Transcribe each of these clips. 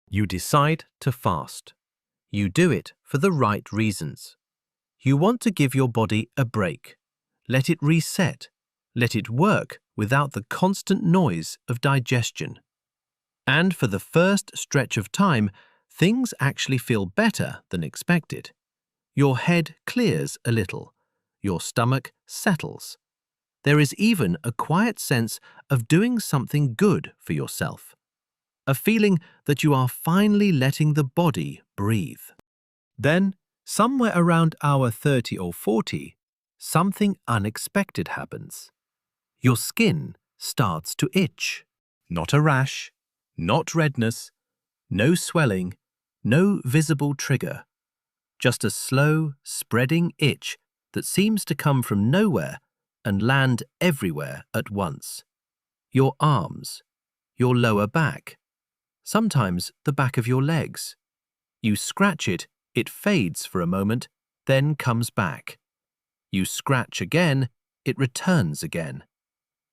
You decide to fast. You do it for the right reasons. You want to give your body a break. Let it reset. Let it work without the constant noise of digestion. And for the first stretch of time, things actually feel better than expected. Your head clears a little. Your stomach settles. There is even a quiet sense of doing something good for yourself. A feeling that you are finally letting the body breathe. Then, somewhere around hour 30 or 40, something unexpected happens. Your skin starts to itch. Not a rash, not redness, no swelling, no visible trigger. Just a slow, spreading itch that seems to come from nowhere and land everywhere at once. Your arms, your lower back, sometimes the back of your legs. You scratch it, it fades for a moment, then comes back. You scratch again, it returns again.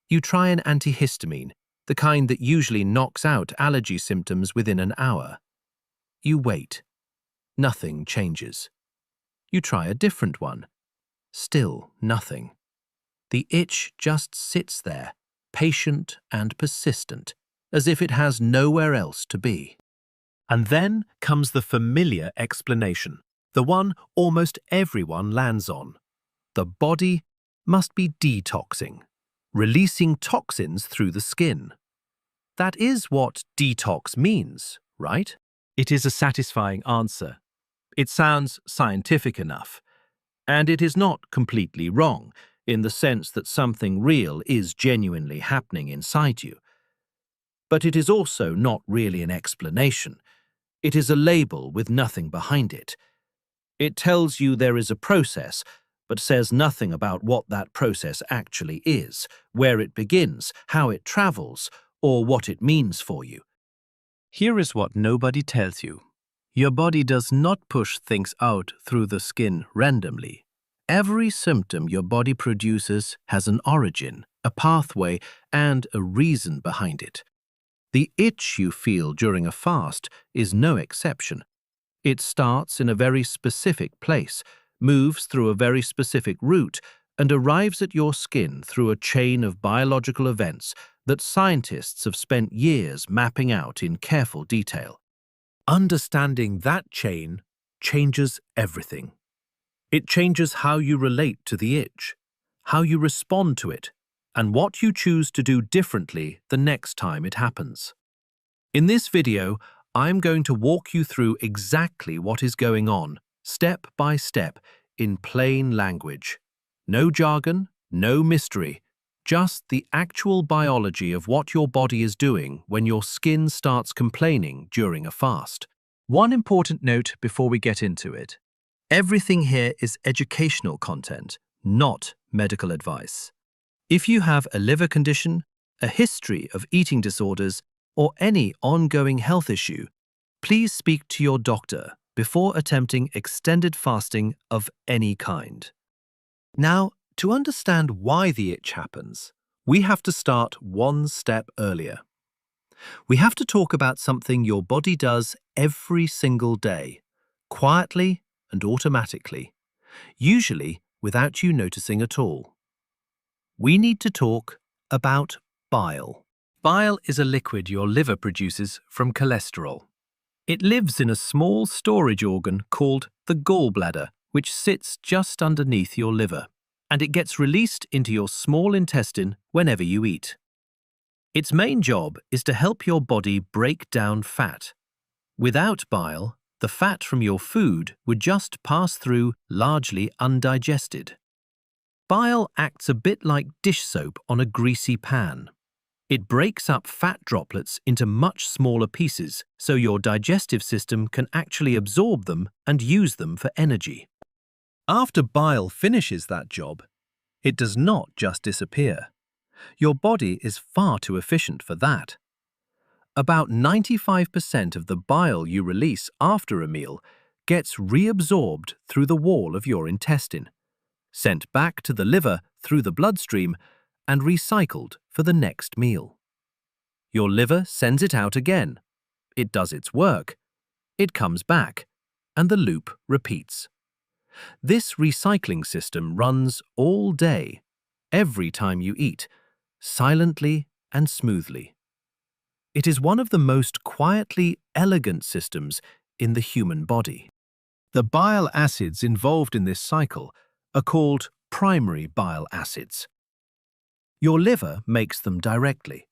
You try an antihistamine, the kind that usually knocks out allergy symptoms within an hour. You wait. Nothing changes. You try a different one. Still nothing. The itch just sits there, patient and persistent, as if it has nowhere else to be. And then comes the familiar explanation, the one almost everyone lands on. The body must be detoxing, releasing toxins through the skin. That is what detox means, right? It is a satisfying answer. It sounds scientific enough. And it is not completely wrong, in the sense that something real is genuinely happening inside you. But it is also not really an explanation. It is a label with nothing behind it. It tells you there is a process, but says nothing about what that process actually is, where it begins, how it travels, or what it means for you. Here is what nobody tells you. Your body does not push things out through the skin randomly. Every symptom your body produces has an origin, a pathway, and a reason behind it. The itch you feel during a fast is no exception. It starts in a very specific place, moves through a very specific route, and arrives at your skin through a chain of biological events that scientists have spent years mapping out in careful detail. Understanding that chain changes everything. It changes how you relate to the itch, how you respond to it, and what you choose to do differently the next time it happens. In this video, I'm going to walk you through exactly what is going on, step by step, in plain language. No jargon, no mystery, just the actual biology of what your body is doing when your skin starts complaining during a fast. One important note before we get into it. Everything here is educational content, not medical advice. If you have a liver condition, a history of eating disorders, or any ongoing health issue, please speak to your doctor before attempting extended fasting of any kind. Now, to understand why the itch happens, we have to start one step earlier. We have to talk about something your body does every single day, quietly and automatically, usually without you noticing at all. We need to talk about bile. Bile is a liquid your liver produces from cholesterol. It lives in a small storage organ called the gallbladder, which sits just underneath your liver, and it gets released into your small intestine whenever you eat. Its main job is to help your body break down fat. Without bile, the fat from your food would just pass through largely undigested. Bile acts a bit like dish soap on a greasy pan. It breaks up fat droplets into much smaller pieces so your digestive system can actually absorb them and use them for energy. After bile finishes that job, it does not just disappear. Your body is far too efficient for that. About 95% of the bile you release after a meal gets reabsorbed through the wall of your intestine, sent back to the liver through the bloodstream, and recycled for the next meal. Your liver sends it out again. it does its work, it comes back, and the loop repeats. This recycling system runs all day, every time you eat, silently and smoothly. It is one of the most quietly elegant systems in the human body. The bile acids involved in this cycle are called primary bile acids. Your liver makes them directly.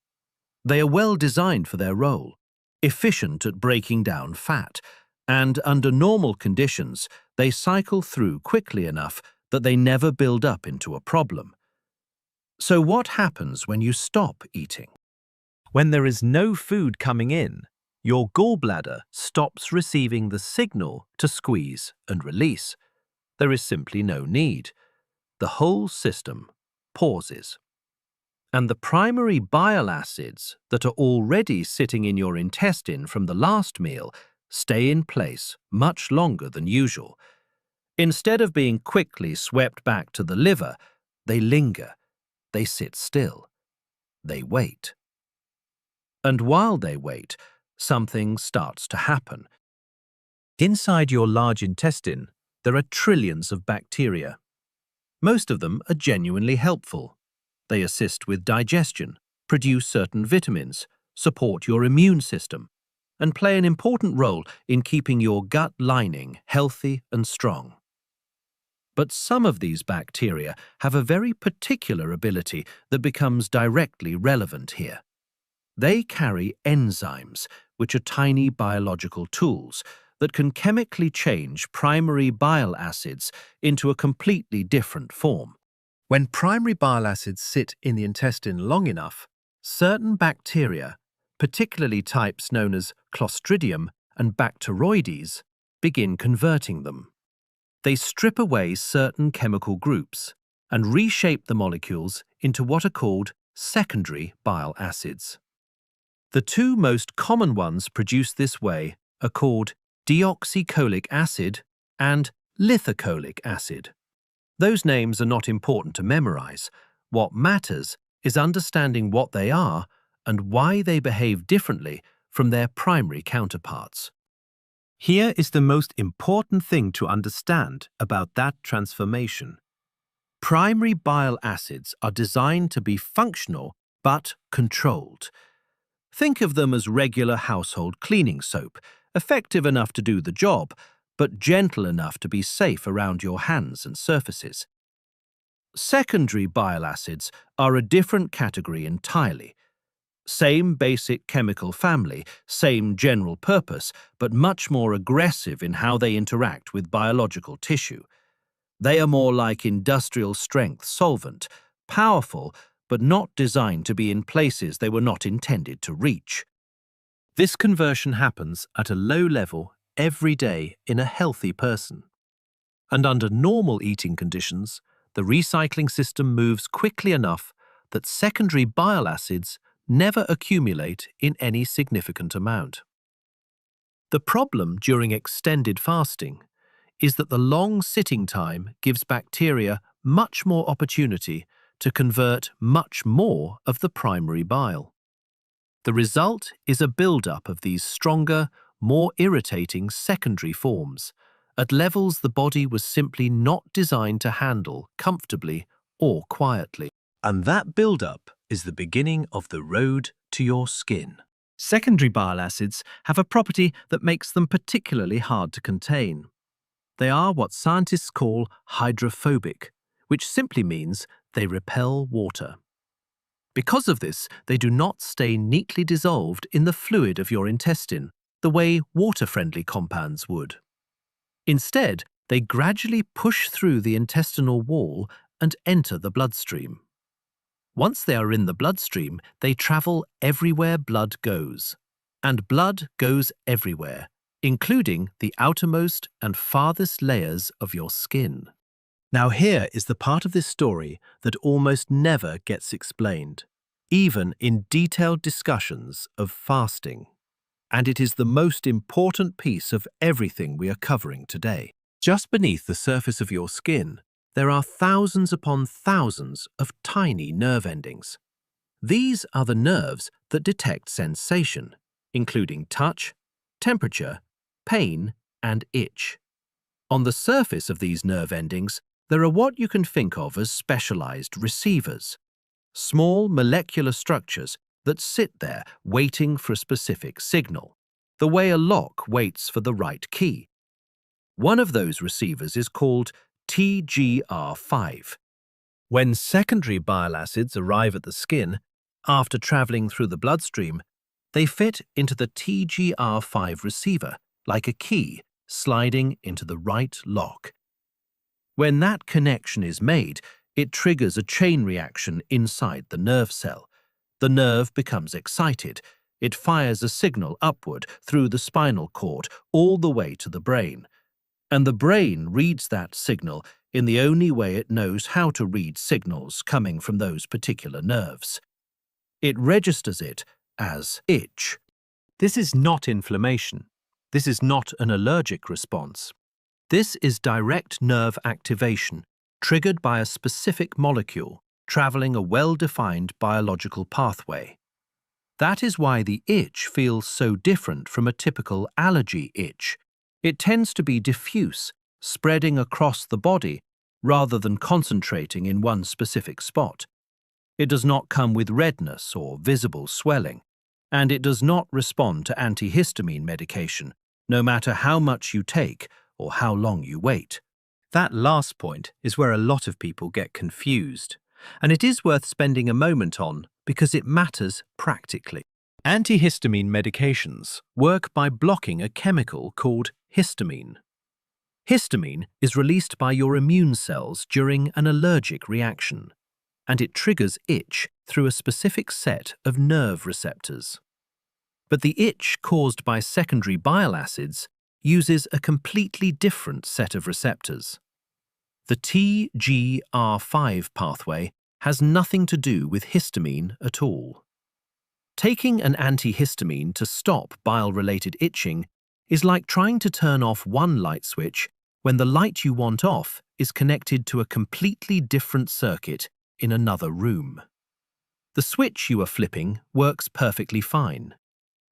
They are well designed for their role, efficient at breaking down fat, and under normal conditions, they cycle through quickly enough that they never build up into a problem. So what happens when you stop eating? When there is no food coming in, your gallbladder stops receiving the signal to squeeze and release. There is simply no need. The whole system pauses. And the primary bile acids that are already sitting in your intestine from the last meal stay in place much longer than usual. Instead of being quickly swept back to the liver, they linger, they sit still, they wait. And while they wait, something starts to happen. Inside your large intestine, there are trillions of bacteria. Most of them are genuinely helpful. They assist with digestion, produce certain vitamins, support your immune system, and play an important role in keeping your gut lining healthy and strong. But some of these bacteria have a very particular ability that becomes directly relevant here. They carry enzymes, which are tiny biological tools that can chemically change primary bile acids into a completely different form. When primary bile acids sit in the intestine long enough, certain bacteria, particularly types known as Clostridium and Bacteroides, begin converting them. They strip away certain chemical groups and reshape the molecules into what are called secondary bile acids. The two most common ones produced this way are called deoxycholic acid and lithocholic acid. Those names are not important to memorize. What matters is understanding what they are and why they behave differently from their primary counterparts. Here is the most important thing to understand about that transformation. Primary bile acids are designed to be functional but controlled. Think of them as regular household cleaning soap, effective enough to do the job, but gentle enough to be safe around your hands and surfaces. Secondary bile acids are a different category entirely. Same basic chemical family, same general purpose, but much more aggressive in how they interact with biological tissue. They are more like industrial strength solvent, powerful, but not designed to be in places they were not intended to reach. This conversion happens at a low level every day in a healthy person. And under normal eating conditions, the recycling system moves quickly enough that secondary bile acids never accumulate in any significant amount. The problem during extended fasting is that the long sitting time gives bacteria much more opportunity to convert much more of the primary bile. The result is a buildup of these stronger, more irritating secondary forms at levels the body was simply not designed to handle comfortably or quietly. And that buildup is the beginning of the road to your skin. Secondary bile acids have a property that makes them particularly hard to contain. They are what scientists call hydrophobic, which simply means they repel water. Because of this, they do not stay neatly dissolved in the fluid of your intestine, the way water-friendly compounds would. Instead, they gradually push through the intestinal wall and enter the bloodstream. Once they are in the bloodstream, they travel everywhere blood goes. And blood goes everywhere, including the outermost and farthest layers of your skin. Now here is the part of this story that almost never gets explained, even in detailed discussions of fasting. And it is the most important piece of everything we are covering today. Just beneath the surface of your skin, there are thousands upon thousands of tiny nerve endings. These are the nerves that detect sensation, including touch, temperature, pain, and itch. On the surface of these nerve endings, there are what you can think of as specialized receivers, small molecular structures that sit there waiting for a specific signal, the way a lock waits for the right key. One of those receivers is called TGR5. When secondary bile acids arrive at the skin, after traveling through the bloodstream, they fit into the TGR5 receiver like a key sliding into the right lock. When that connection is made, it triggers a chain reaction inside the nerve cell. The nerve becomes excited. It fires a signal upward through the spinal cord all the way to the brain. And the brain reads that signal in the only way it knows how to read signals coming from those particular nerves. It registers it as itch. This is not inflammation. This is not an allergic response. This is direct nerve activation, triggered by a specific molecule traveling a well-defined biological pathway. That is why the itch feels so different from a typical allergy itch. It tends to be diffuse, spreading across the body rather than concentrating in one specific spot. It does not come with redness or visible swelling, and it does not respond to antihistamine medication, no matter how much you take or how long you wait. That last point is where a lot of people get confused, and it is worth spending a moment on because it matters practically. Antihistamine medications work by blocking a chemical called histamine. Histamine is released by your immune cells during an allergic reaction, and it triggers itch through a specific set of nerve receptors. But the itch caused by secondary bile acids uses a completely different set of receptors. The TGR5 pathway has nothing to do with histamine at all. Taking an antihistamine to stop bile-related itching is like trying to turn off one light switch when the light you want off is connected to a completely different circuit in another room. The switch you are flipping works perfectly fine.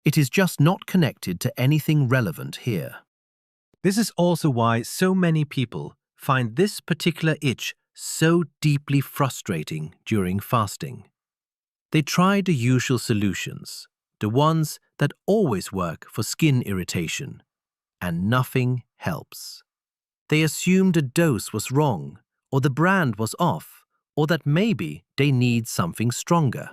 It is just not connected to anything relevant here. This is also why so many people find this particular itch so deeply frustrating during fasting. They try the usual solutions, the ones that always work for skin irritation, and nothing helps. They assumed a dose was wrong, or the brand was off, or that maybe they need something stronger.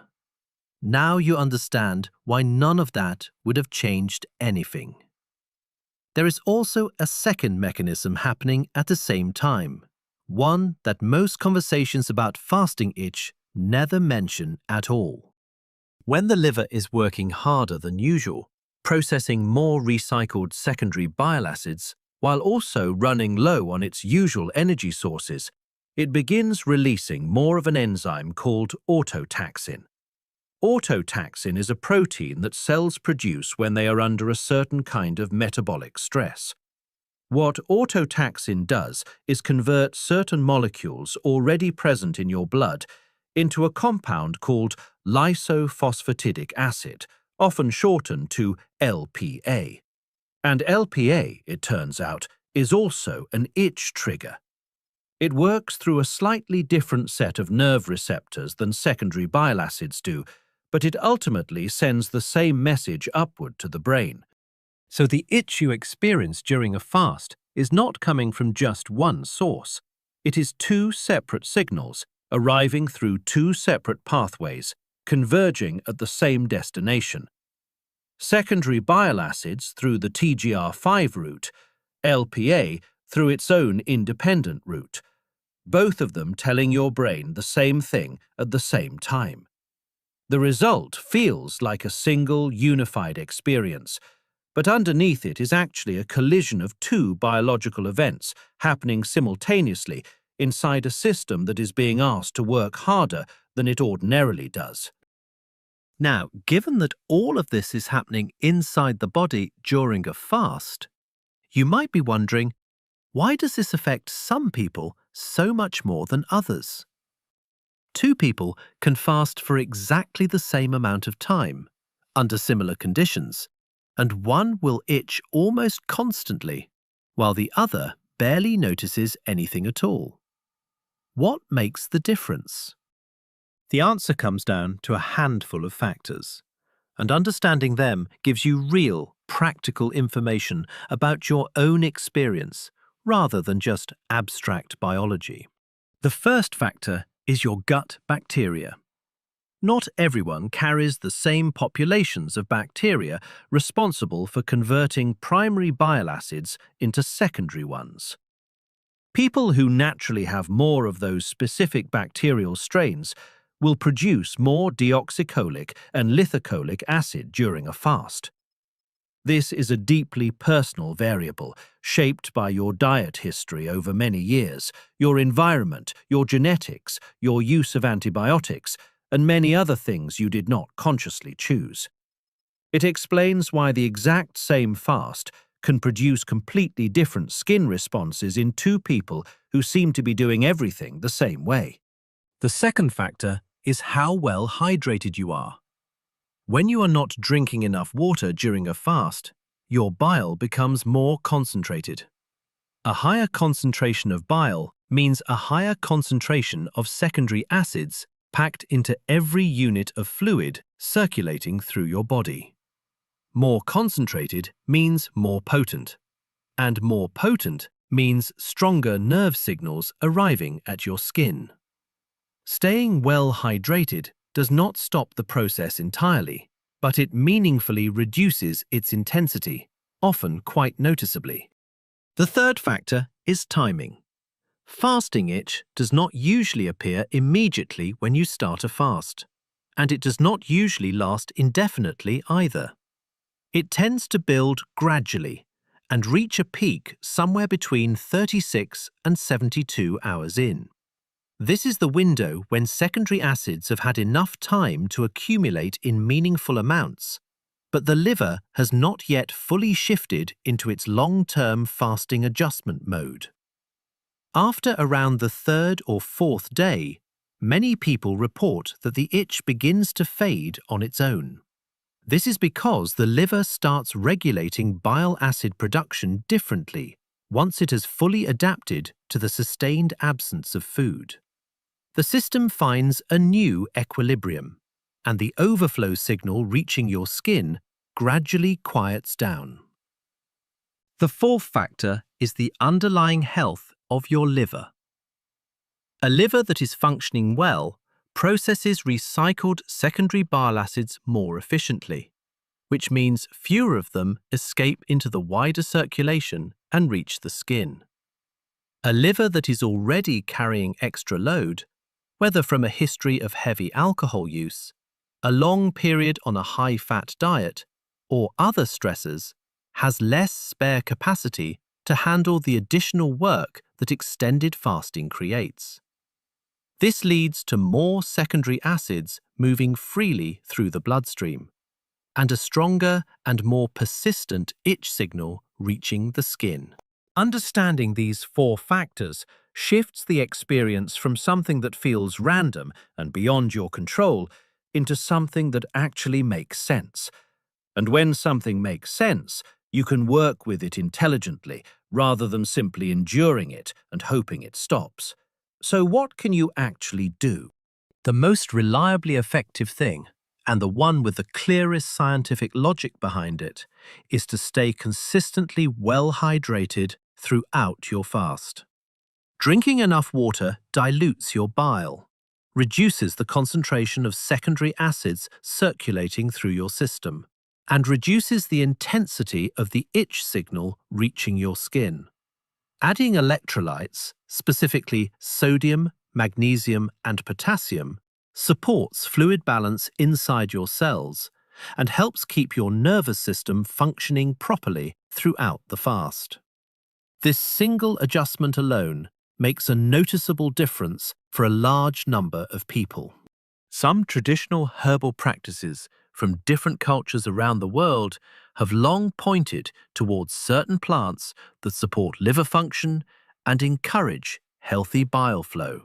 Now you understand why none of that would have changed anything. There is also a second mechanism happening at the same time, one that most conversations about fasting itch never mention at all. When the liver is working harder than usual, processing more recycled secondary bile acids, while also running low on its usual energy sources, it begins releasing more of an enzyme called autotaxin. Autotaxin is a protein that cells produce when they are under a certain kind of metabolic stress. What autotaxin does is convert certain molecules already present in your blood into a compound called lysophosphatidic acid, often shortened to LPA. And LPA, it turns out, is also an itch trigger. It works through a slightly different set of nerve receptors than secondary bile acids do, but it ultimately sends the same message upward to the brain. So the itch you experience during a fast is not coming from just one source. It is two separate signals arriving through two separate pathways, converging at the same destination. Secondary bile acids through the TGR5 route, LPA through its own independent route, both of them telling your brain the same thing at the same time. The result feels like a single, unified experience, but underneath it is actually a collision of two biological events happening simultaneously inside a system that is being asked to work harder than it ordinarily does. Now, given that all of this is happening inside the body during a fast, you might be wondering, why does this affect some people so much more than others? Two people can fast for exactly the same amount of time, under similar conditions, and one will itch almost constantly, while the other barely notices anything at all. What makes the difference? The answer comes down to a handful of factors, and understanding them gives you real, practical information about your own experience rather than just abstract biology. The first factor is your gut bacteria. Not everyone carries the same populations of bacteria responsible for converting primary bile acids into secondary ones. People who naturally have more of those specific bacterial strains will produce more deoxycholic and lithocholic acid during a fast. This is a deeply personal variable, shaped by your diet history over many years, your environment, your genetics, your use of antibiotics, and many other things you did not consciously choose. It explains why the exact same fast can produce completely different skin responses in two people who seem to be doing everything the same way. The second factor is how well hydrated you are. When you are not drinking enough water during a fast, your bile becomes more concentrated. A higher concentration of bile means a higher concentration of secondary acids packed into every unit of fluid circulating through your body. More concentrated means more potent, and more potent means stronger nerve signals arriving at your skin. Staying well hydrated does not stop the process entirely, but it meaningfully reduces its intensity, often quite noticeably. The third factor is timing. Fasting itch does not usually appear immediately when you start a fast, and it does not usually last indefinitely either. It tends to build gradually and reach a peak somewhere between 36 and 72 hours in. This is the window when secondary acids have had enough time to accumulate in meaningful amounts, but the liver has not yet fully shifted into its long-term fasting adjustment mode. After around the third or fourth day, many people report that the itch begins to fade on its own. This is because the liver starts regulating bile acid production differently once it has fully adapted to the sustained absence of food. The system finds a new equilibrium, and the overflow signal reaching your skin gradually quiets down. The fourth factor is the underlying health of your liver. A liver that is functioning well processes recycled secondary bile acids more efficiently, which means fewer of them escape into the wider circulation and reach the skin. A liver that is already carrying extra load, whether from a history of heavy alcohol use, a long period on a high-fat diet, or other stressors, has less spare capacity to handle the additional work that extended fasting creates. This leads to more secondary acids moving freely through the bloodstream, and a stronger and more persistent itch signal reaching the skin. Understanding these four factors shifts the experience from something that feels random and beyond your control into something that actually makes sense. And when something makes sense, you can work with it intelligently rather than simply enduring it and hoping it stops. So what can you actually do? The most reliably effective thing, and the one with the clearest scientific logic behind it, is to stay consistently well hydrated throughout your fast. Drinking enough water dilutes your bile, reduces the concentration of secondary acids circulating through your system, and reduces the intensity of the itch signal reaching your skin. Adding electrolytes, specifically sodium, magnesium, and potassium, supports fluid balance inside your cells and helps keep your nervous system functioning properly throughout the fast. This single adjustment alone makes a noticeable difference for a large number of people. Some traditional herbal practices from different cultures around the world have long pointed towards certain plants that support liver function and encourage healthy bile flow.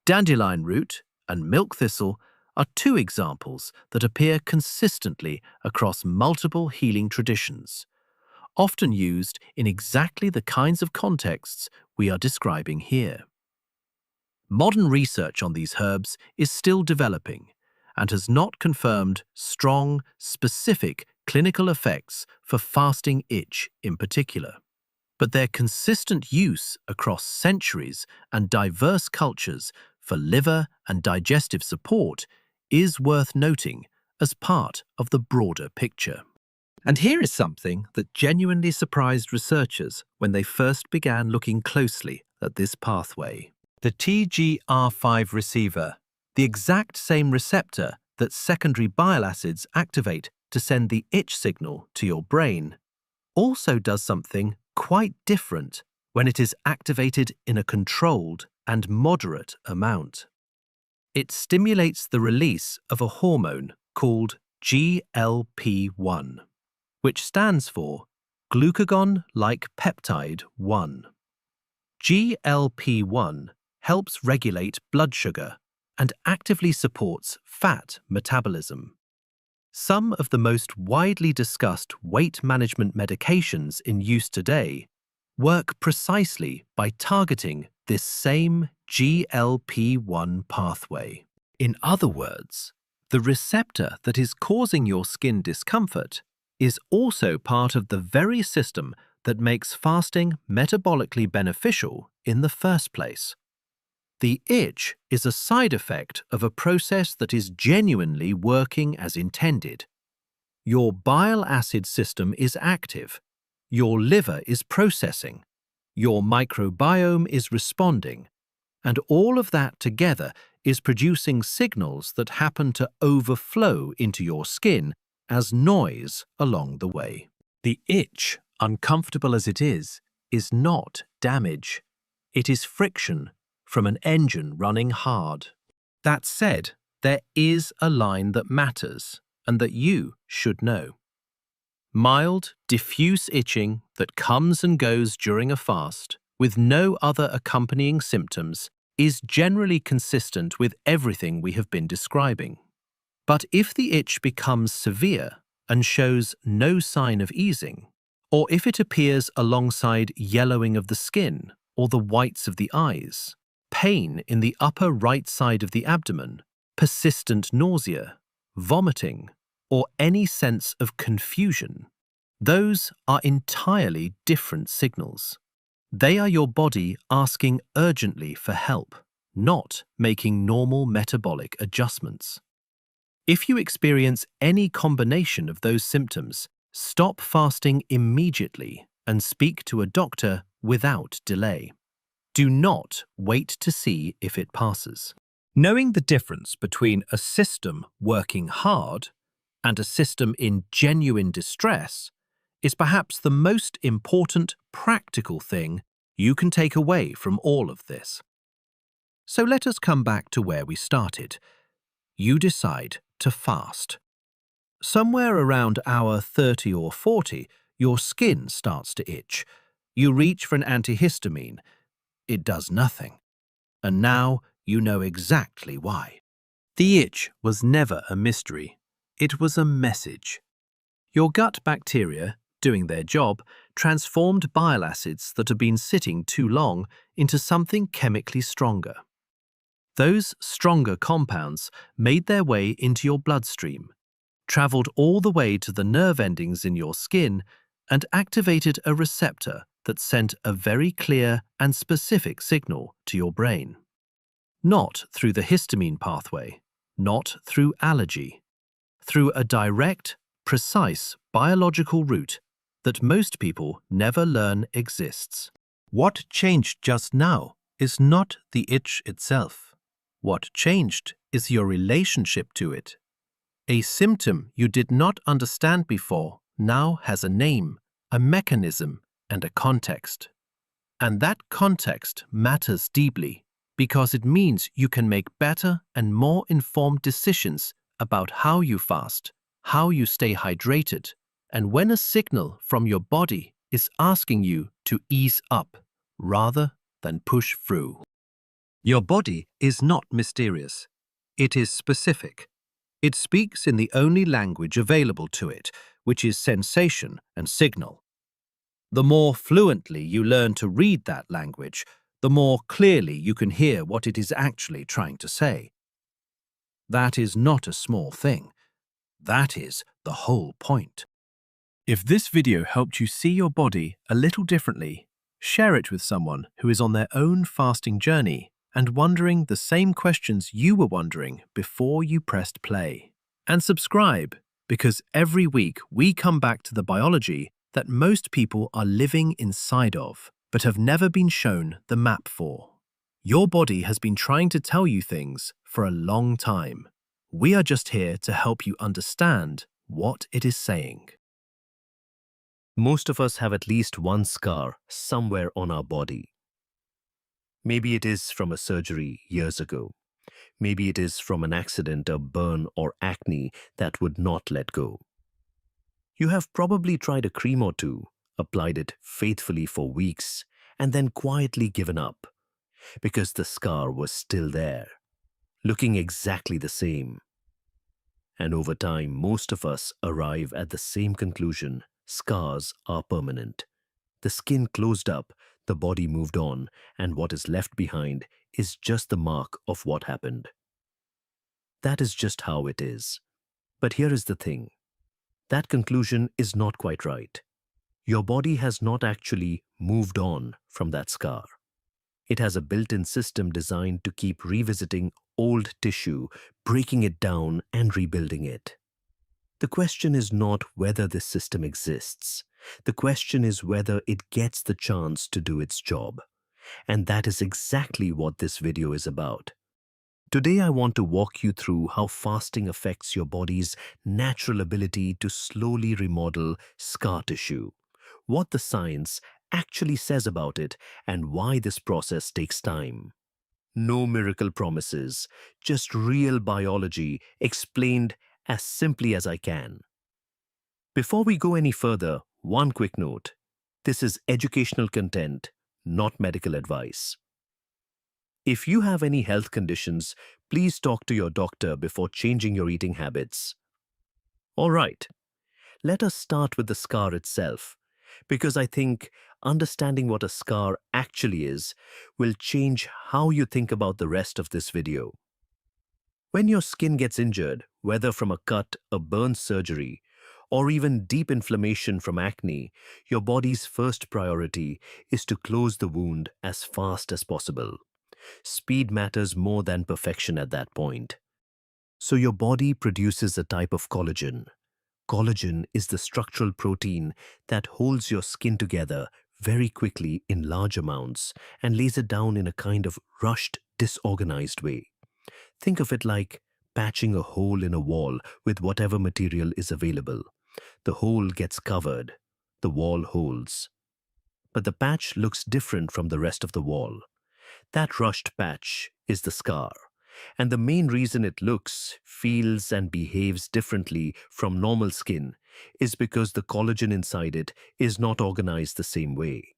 Dandelion root and milk thistle are two examples that appear consistently across multiple healing traditions, often used in exactly the kinds of contexts we are describing here. Modern research on these herbs is still developing and has not confirmed strong, specific clinical effects for fasting itch in particular. But their consistent use across centuries and diverse cultures for liver and digestive support is worth noting as part of the broader picture. And here is something that genuinely surprised researchers when they first began looking closely at this pathway. The TGR5 receiver, the exact same receptor that secondary bile acids activate to send the itch signal to your brain, also does something quite different when it is activated in a controlled and moderate amount. It stimulates the release of a hormone called GLP-1, which stands for glucagon-like peptide 1. GLP-1 helps regulate blood sugar and actively supports fat metabolism. Some of the most widely discussed weight management medications in use today work precisely by targeting this same GLP-1 pathway. In other words, the receptor that is causing your skin discomfort is also part of the very system that makes fasting metabolically beneficial in the first place. The itch is a side effect of a process that is genuinely working as intended. Your bile acid system is active, your liver is processing, your microbiome is responding, and all of that together is producing signals that happen to overflow into your skin as noise along the way. The itch, uncomfortable as it is not damage. It is friction from an engine running hard. That said, there is a line that matters and that you should know. Mild, diffuse itching that comes and goes during a fast with no other accompanying symptoms is generally consistent with everything we have been describing. But if the itch becomes severe and shows no sign of easing, or if it appears alongside yellowing of the skin or the whites of the eyes, pain in the upper right side of the abdomen, persistent nausea, vomiting, or any sense of confusion, those are entirely different signals. They are your body asking urgently for help, not making normal metabolic adjustments. If you experience any combination of those symptoms, stop fasting immediately and speak to a doctor without delay. Do not wait to see if it passes. Knowing the difference between a system working hard and a system in genuine distress is perhaps the most important practical thing you can take away from all of this. So let us come back to where we started. You decide to fast. Somewhere around hour 30 or 40, your skin starts to itch. You reach for an antihistamine. It does nothing. And now you know exactly why. The itch was never a mystery. It was a message. Your gut bacteria, doing their job, transformed bile acids that had been sitting too long into something chemically stronger. Those stronger compounds made their way into your bloodstream, traveled all the way to the nerve endings in your skin, and activated a receptor that sent a very clear and specific signal to your brain. Not through the histamine pathway, not through allergy, through a direct, precise biological route that most people never learn exists. What changed just now is not the itch itself. What changed is your relationship to it. A symptom you did not understand before now has a name, a mechanism, and a context. And that context matters deeply because it means you can make better and more informed decisions about how you fast, how you stay hydrated, and when a signal from your body is asking you to ease up rather than push through. Your body is not mysterious. It is specific. It speaks in the only language available to it, which is sensation and signal. The more fluently you learn to read that language, the more clearly you can hear what it is actually trying to say. That is not a small thing. That is the whole point. If this video helped you see your body a little differently, share it with someone who is on their own fasting journey and wondering the same questions you were wondering before you pressed play. And subscribe, because every week we come back to the biology that most people are living inside of, but have never been shown the map for. Your body has been trying to tell you things for a long time. We are just here to help you understand what it is saying. Most of us have at least one scar somewhere on our body. Maybe it is from a surgery years ago. Maybe it is from an accident, a burn, or acne that would not let go. You have probably tried a cream or two, applied it faithfully for weeks, and then quietly given up because the scar was still there, looking exactly the same. And over time, most of us arrive at the same conclusion: scars are permanent. The skin closed up, the body moved on, and what is left behind is just the mark of what happened. That is just how it is. But here is the thing. That conclusion is not quite right. Your body has not actually moved on from that scar. It has a built-in system designed to keep revisiting old tissue, breaking it down, and rebuilding it. The question is not whether this system exists. The question is whether it gets the chance to do its job. And that is exactly what this video is about. Today I want to walk you through how fasting affects your body's natural ability to slowly remodel scar tissue, what the science actually says about it, and why this process takes time. No miracle promises, just real biology explained as simply as I can. Before we go any further, one quick note. This is educational content, not medical advice. If you have any health conditions, please talk to your doctor before changing your eating habits. All right, let us start with the scar itself, because I think understanding what a scar actually is will change how you think about the rest of this video. When your skin gets injured, whether from a cut, a burn surgery, or even deep inflammation from acne, your body's first priority is to close the wound as fast as possible. Speed matters more than perfection at that point. So your body produces a type of collagen. Collagen is the structural protein that holds your skin together very quickly in large amounts and lays it down in a kind of rushed, disorganized way. Think of it like patching a hole in a wall with whatever material is available. The hole gets covered, the wall holds. But the patch looks different from the rest of the wall. That rushed patch is the scar. And the main reason it looks, feels, and behaves differently from normal skin is because the collagen inside it is not organized the same way.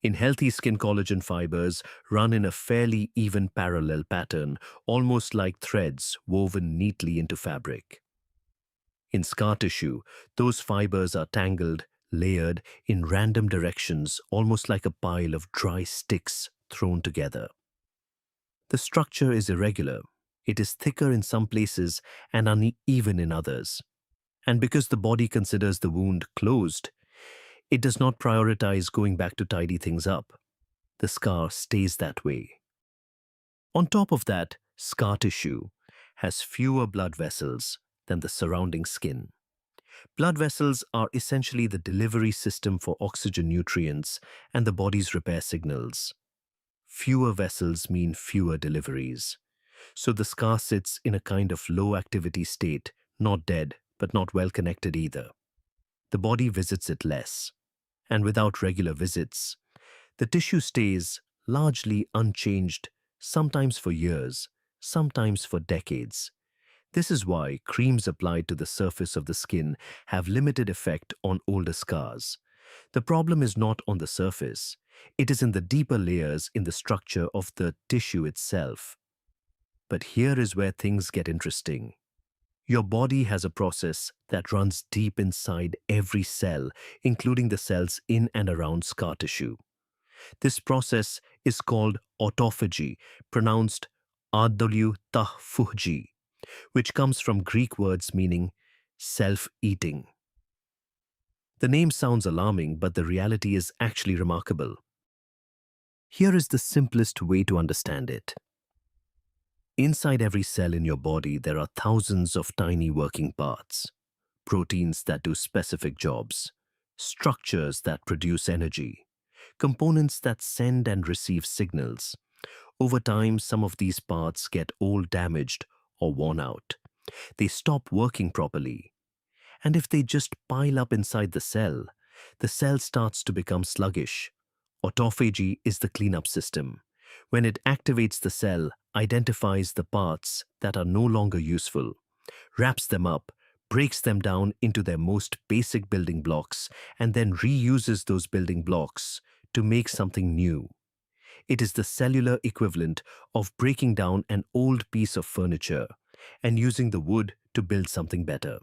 In healthy skin, collagen fibers run in a fairly even parallel pattern, almost like threads woven neatly into fabric. In scar tissue, those fibers are tangled, layered in random directions, almost like a pile of dry sticks thrown together. The structure is irregular. It is thicker in some places and uneven in others. And because the body considers the wound closed, it does not prioritize going back to tidy things up. The scar stays that way. On top of that, scar tissue has fewer blood vessels than the surrounding skin. Blood vessels are essentially the delivery system for oxygen, nutrients, and the body's repair signals. Fewer vessels mean fewer deliveries. So the scar sits in a kind of low activity state, not dead, but not well connected either. The body visits it less. And without regular visits, the tissue stays largely unchanged, sometimes for years, sometimes for decades. This is why creams applied to the surface of the skin have limited effect on older scars. The problem is not on the surface. It is in the deeper layers in the structure of the tissue itself. But here is where things get interesting. Your body has a process that runs deep inside every cell, including the cells in and around scar tissue. This process is called autophagy, pronounced autophagy, which comes from Greek words meaning self-eating. The name sounds alarming, but the reality is actually remarkable. Here is the simplest way to understand it. Inside every cell in your body, there are thousands of tiny working parts, proteins that do specific jobs, structures that produce energy, components that send and receive signals. Over time, some of these parts get old, damaged, or worn out. They stop working properly. And if they just pile up inside the cell starts to become sluggish. Autophagy is the cleanup system. When it activates the cell, identifies the parts that are no longer useful, wraps them up, breaks them down into their most basic building blocks, and then reuses those building blocks to make something new. It is the cellular equivalent of breaking down an old piece of furniture and using the wood to build something better.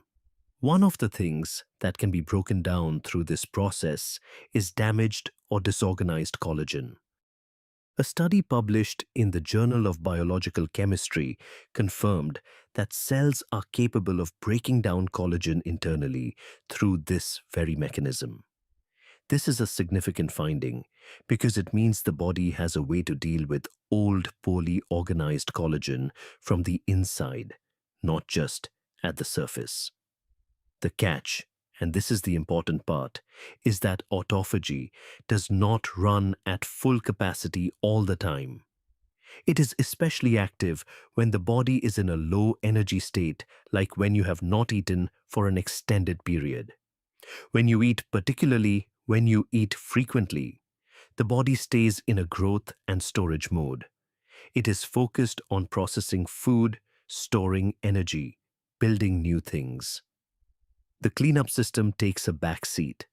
One of the things that can be broken down through this process is damaged or disorganized collagen. A study published in the Journal of Biological Chemistry confirmed that cells are capable of breaking down collagen internally through this very mechanism. This is a significant finding because it means the body has a way to deal with old, poorly organized collagen from the inside, not just at the surface. The catch, and this is the important part, is that autophagy does not run at full capacity all the time. It is especially active when the body is in a low energy state, like when you have not eaten for an extended period. When you eat, particularly when you eat frequently, the body stays in a growth and storage mode. It is focused on processing food, storing energy, building new things. The cleanup system takes a back seat.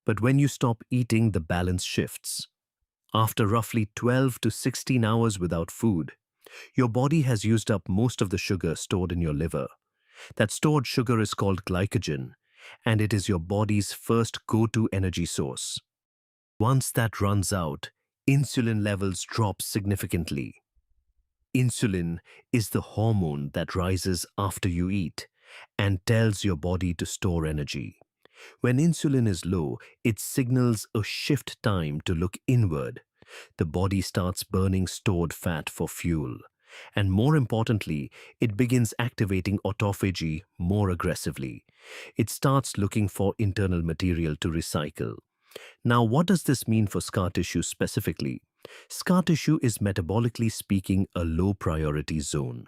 But when you stop eating, the balance shifts. After roughly 12 to 16 hours without food, your body has used up most of the sugar stored in your liver. That stored sugar is called glycogen, and it is your body's first go-to energy source. Once that runs out, insulin levels drop significantly. Insulin is the hormone that rises after you eat and tells your body to store energy. When insulin is low, it signals a shift time to look inward. The body starts burning stored fat for fuel. And more importantly, it begins activating autophagy more aggressively. It starts looking for internal material to recycle. Now, what does this mean for scar tissue specifically? Scar tissue is metabolically speaking a low priority zone.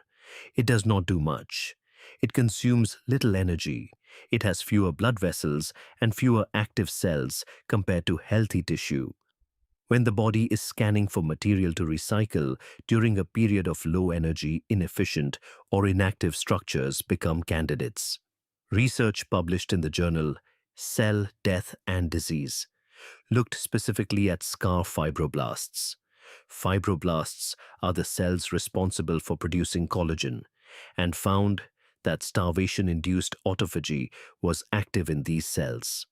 It does not do much. It consumes little energy. It has fewer blood vessels and fewer active cells compared to healthy tissue. When the body is scanning for material to recycle during a period of low energy, inefficient or inactive structures become candidates. Research published in the journal Cell, Death and Disease looked specifically at scar fibroblasts. Fibroblasts are the cells responsible for producing collagen, and found that starvation-induced autophagy was active in these cells.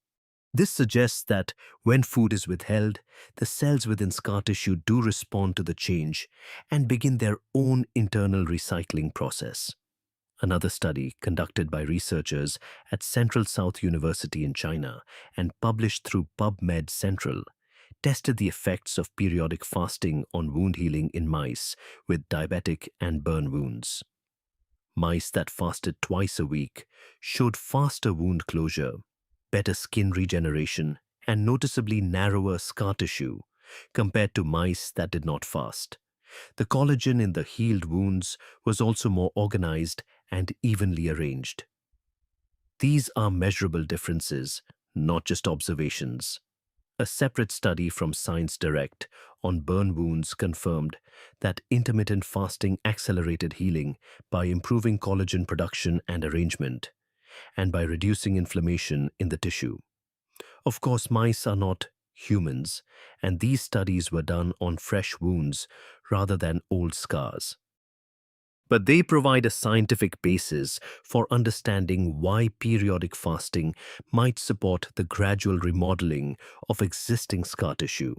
This suggests that when food is withheld, the cells within scar tissue do respond to the change and begin their own internal recycling process. Another study conducted by researchers at Central South University in China and published through PubMed Central tested the effects of periodic fasting on wound healing in mice with diabetic and burn wounds. Mice that fasted twice a week showed faster wound closure, better skin regeneration, and noticeably narrower scar tissue compared to mice that did not fast. The collagen in the healed wounds was also more organized and evenly arranged. These are measurable differences, not just observations. A separate study from Science Direct on burn wounds confirmed that intermittent fasting accelerated healing by improving collagen production and arrangement, and by reducing inflammation in the tissue. Of course, mice are not humans, and these studies were done on fresh wounds rather than old scars. But they provide a scientific basis for understanding why periodic fasting might support the gradual remodeling of existing scar tissue.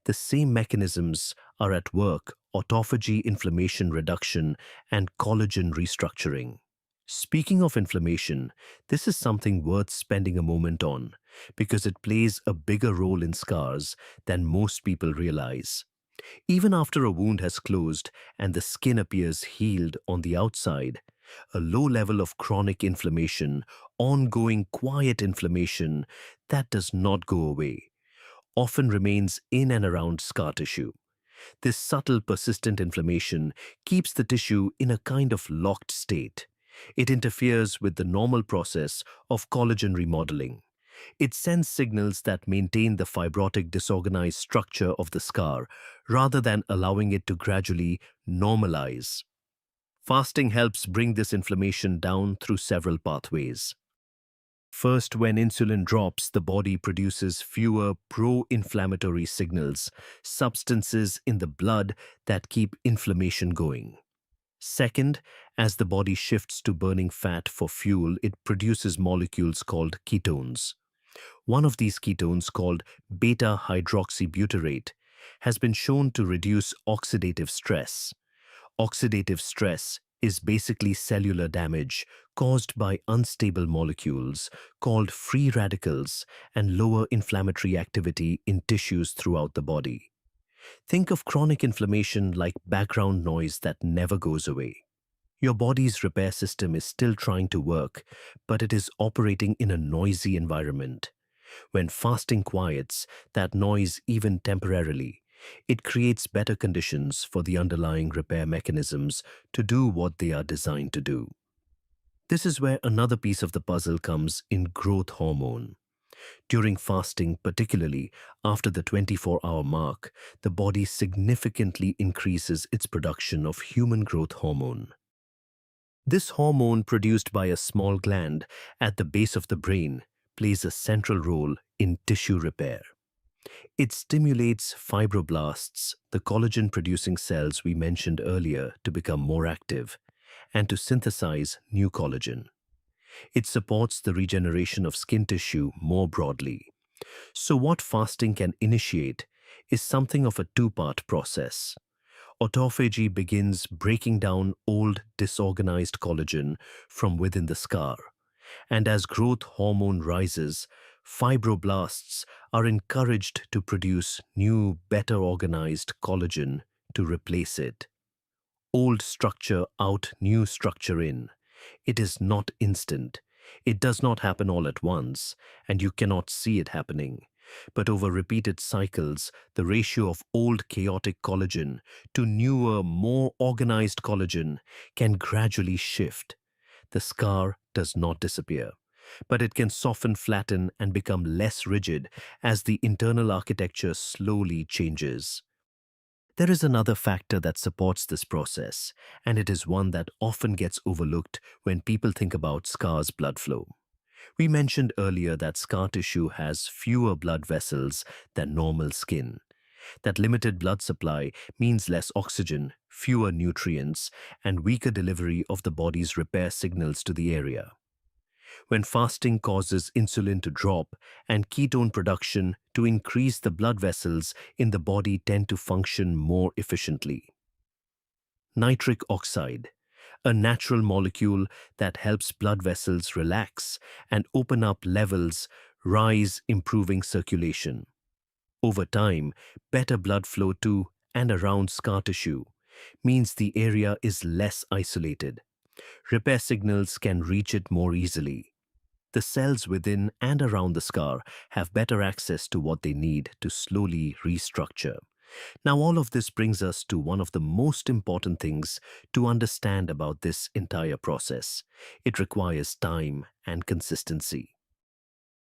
The same mechanisms are at work: autophagy, inflammation reduction, and collagen restructuring. Speaking of inflammation, this is something worth spending a moment on because it plays a bigger role in scars than most people realize. Even after a wound has closed and the skin appears healed on the outside, a low level of chronic inflammation, ongoing quiet inflammation that does not go away, often remains in and around scar tissue. This subtle, persistent inflammation keeps the tissue in a kind of locked state. It interferes with the normal process of collagen remodeling. It sends signals that maintain the fibrotic, disorganized structure of the scar rather than allowing it to gradually normalize. Fasting helps bring this inflammation down through several pathways. First, when insulin drops, the body produces fewer pro-inflammatory signals, substances in the blood that keep inflammation going. Second, as the body shifts to burning fat for fuel, it produces molecules called ketones. One of these ketones, called beta-hydroxybutyrate, has been shown to reduce oxidative stress. Oxidative stress is basically cellular damage caused by unstable molecules called free radicals and lower inflammatory activity in tissues throughout the body. Think of chronic inflammation like background noise that never goes away. Your body's repair system is still trying to work, but it is operating in a noisy environment. When fasting quiets that noise even temporarily, it creates better conditions for the underlying repair mechanisms to do what they are designed to do. This is where another piece of the puzzle comes in: growth hormone. During fasting, particularly after the 24-hour mark, the body significantly increases its production of human growth hormone. This hormone, produced by a small gland at the base of the brain, plays a central role in tissue repair. It stimulates fibroblasts, the collagen-producing cells we mentioned earlier, to become more active and to synthesize new collagen. It supports the regeneration of skin tissue more broadly. So what fasting can initiate is something of a two-part process. Autophagy begins breaking down old, disorganized collagen from within the scar. And as growth hormone rises, fibroblasts are encouraged to produce new, better organized collagen to replace it. Old structure out, new structure in. It is not instant. It does not happen all at once, and you cannot see it happening. But over repeated cycles, the ratio of old chaotic collagen to newer, more organized collagen can gradually shift. The scar does not disappear, but it can soften, flatten, and become less rigid as the internal architecture slowly changes. There is another factor that supports this process, and it is one that often gets overlooked when people think about scars' blood flow. We mentioned earlier that scar tissue has fewer blood vessels than normal skin. That limited blood supply means less oxygen, fewer nutrients, and weaker delivery of the body's repair signals to the area. When fasting causes insulin to drop and ketone production to increase, the blood vessels in the body tend to function more efficiently. Nitric oxide, a natural molecule that helps blood vessels relax and open up, levels rise, improving circulation. Over time, better blood flow to and around scar tissue means the area is less isolated. Repair signals can reach it more easily. The cells within and around the scar have better access to what they need to slowly restructure. Now, all of this brings us to one of the most important things to understand about this entire process. It requires time and consistency.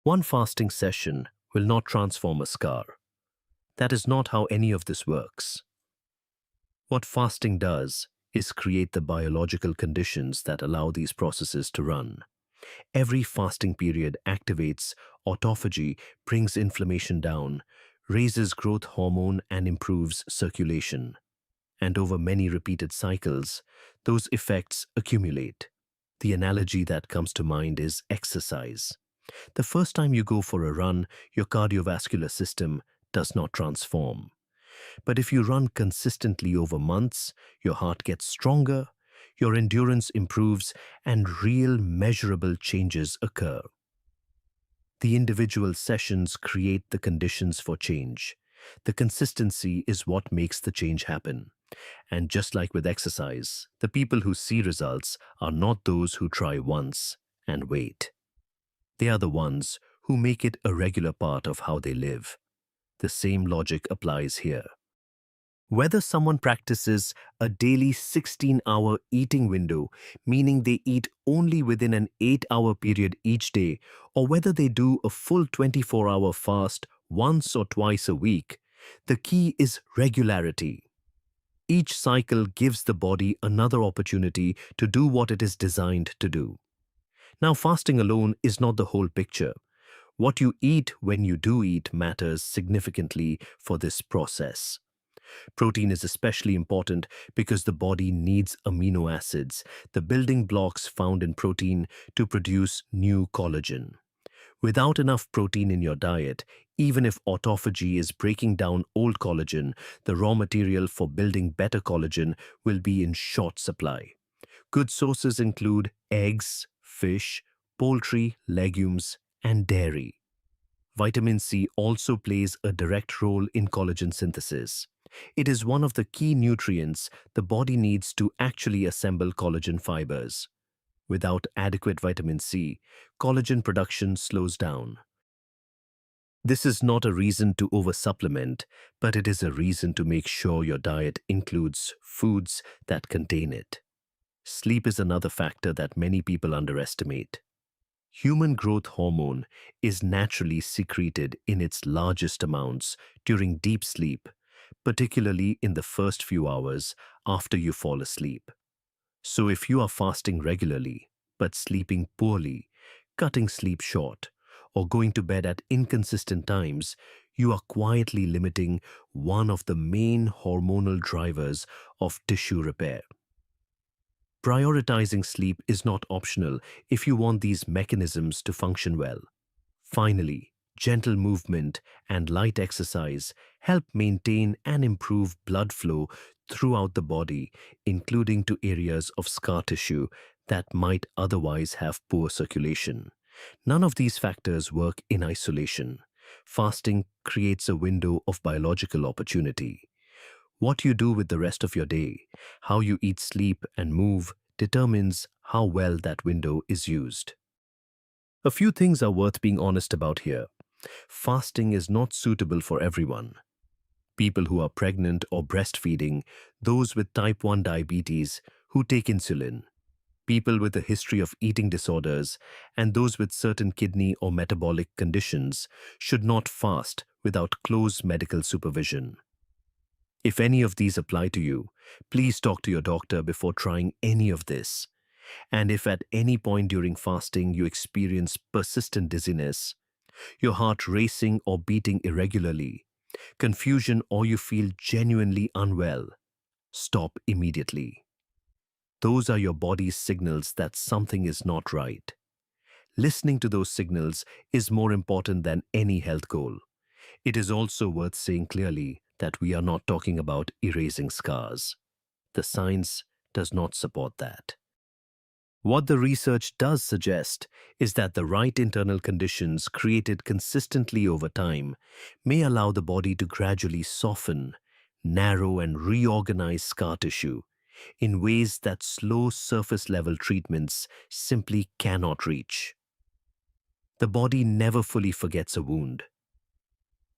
One fasting session will not transform a scar. That is not how any of this works. What fasting does is create the biological conditions that allow these processes to run. Every fasting period activates autophagy, brings inflammation down, raises growth hormone, and improves circulation. and over many repeated cycles, those effects accumulate. The analogy that comes to mind is exercise. The first time you go for a run, your cardiovascular system does not transform. But if you run consistently over months, your heart gets stronger, your endurance improves, and real measurable changes occur. The individual sessions create the conditions for change. The consistency is what makes the change happen. And just like with exercise, the people who see results are not those who try once and wait. They are the ones who make it a regular part of how they live. The same logic applies here. Whether someone practices a daily 16-hour eating window, meaning they eat only within an 8-hour period each day, or whether they do a full 24-hour fast once or twice a week, the key is regularity. Each cycle gives the body another opportunity to do what it is designed to do. Now, fasting alone is not the whole picture. What you eat when you do eat matters significantly for this process. Protein is especially important because the body needs amino acids, the building blocks found in protein, to produce new collagen. Without enough protein in your diet, even if autophagy is breaking down old collagen, the raw material for building better collagen will be in short supply. Good sources include eggs, fish, poultry, legumes, and dairy. Vitamin C also plays a direct role in collagen synthesis. It is one of the key nutrients the body needs to actually assemble collagen fibers. Without adequate vitamin C, collagen production slows down. This is not a reason to oversupplement, but it is a reason to make sure your diet includes foods that contain it. Sleep is another factor that many people underestimate. Human growth hormone is naturally secreted in its largest amounts during deep sleep, particularly in the first few hours after you fall asleep. So if you are fasting regularly, but sleeping poorly, cutting sleep short, or going to bed at inconsistent times, you are quietly limiting one of the main hormonal drivers of tissue repair. Prioritizing sleep is not optional if you want these mechanisms to function well. Finally, gentle movement and light exercise help maintain and improve blood flow throughout the body, including to areas of scar tissue that might otherwise have poor circulation. None of these factors work in isolation. Fasting creates a window of biological opportunity. What you do with the rest of your day, how you eat, sleep, and move determines how well that window is used. A few things are worth being honest about here. Fasting is not suitable for everyone. People who are pregnant or breastfeeding, those with type 1 diabetes who take insulin, people with a history of eating disorders, and those with certain kidney or metabolic conditions should not fast without close medical supervision. If any of these apply to you, please talk to your doctor before trying any of this. And if at any point during fasting you experience persistent dizziness, your heart racing or beating irregularly, confusion, or you feel genuinely unwell, stop immediately. Those are your body's signals that something is not right. Listening to those signals is more important than any health goal. It is also worth saying clearly that we are not talking about erasing scars. The science does not support that. What the research does suggest is that the right internal conditions created consistently over time may allow the body to gradually soften, narrow, and reorganize scar tissue in ways that slow surface-level treatments simply cannot reach. The body never fully forgets a wound,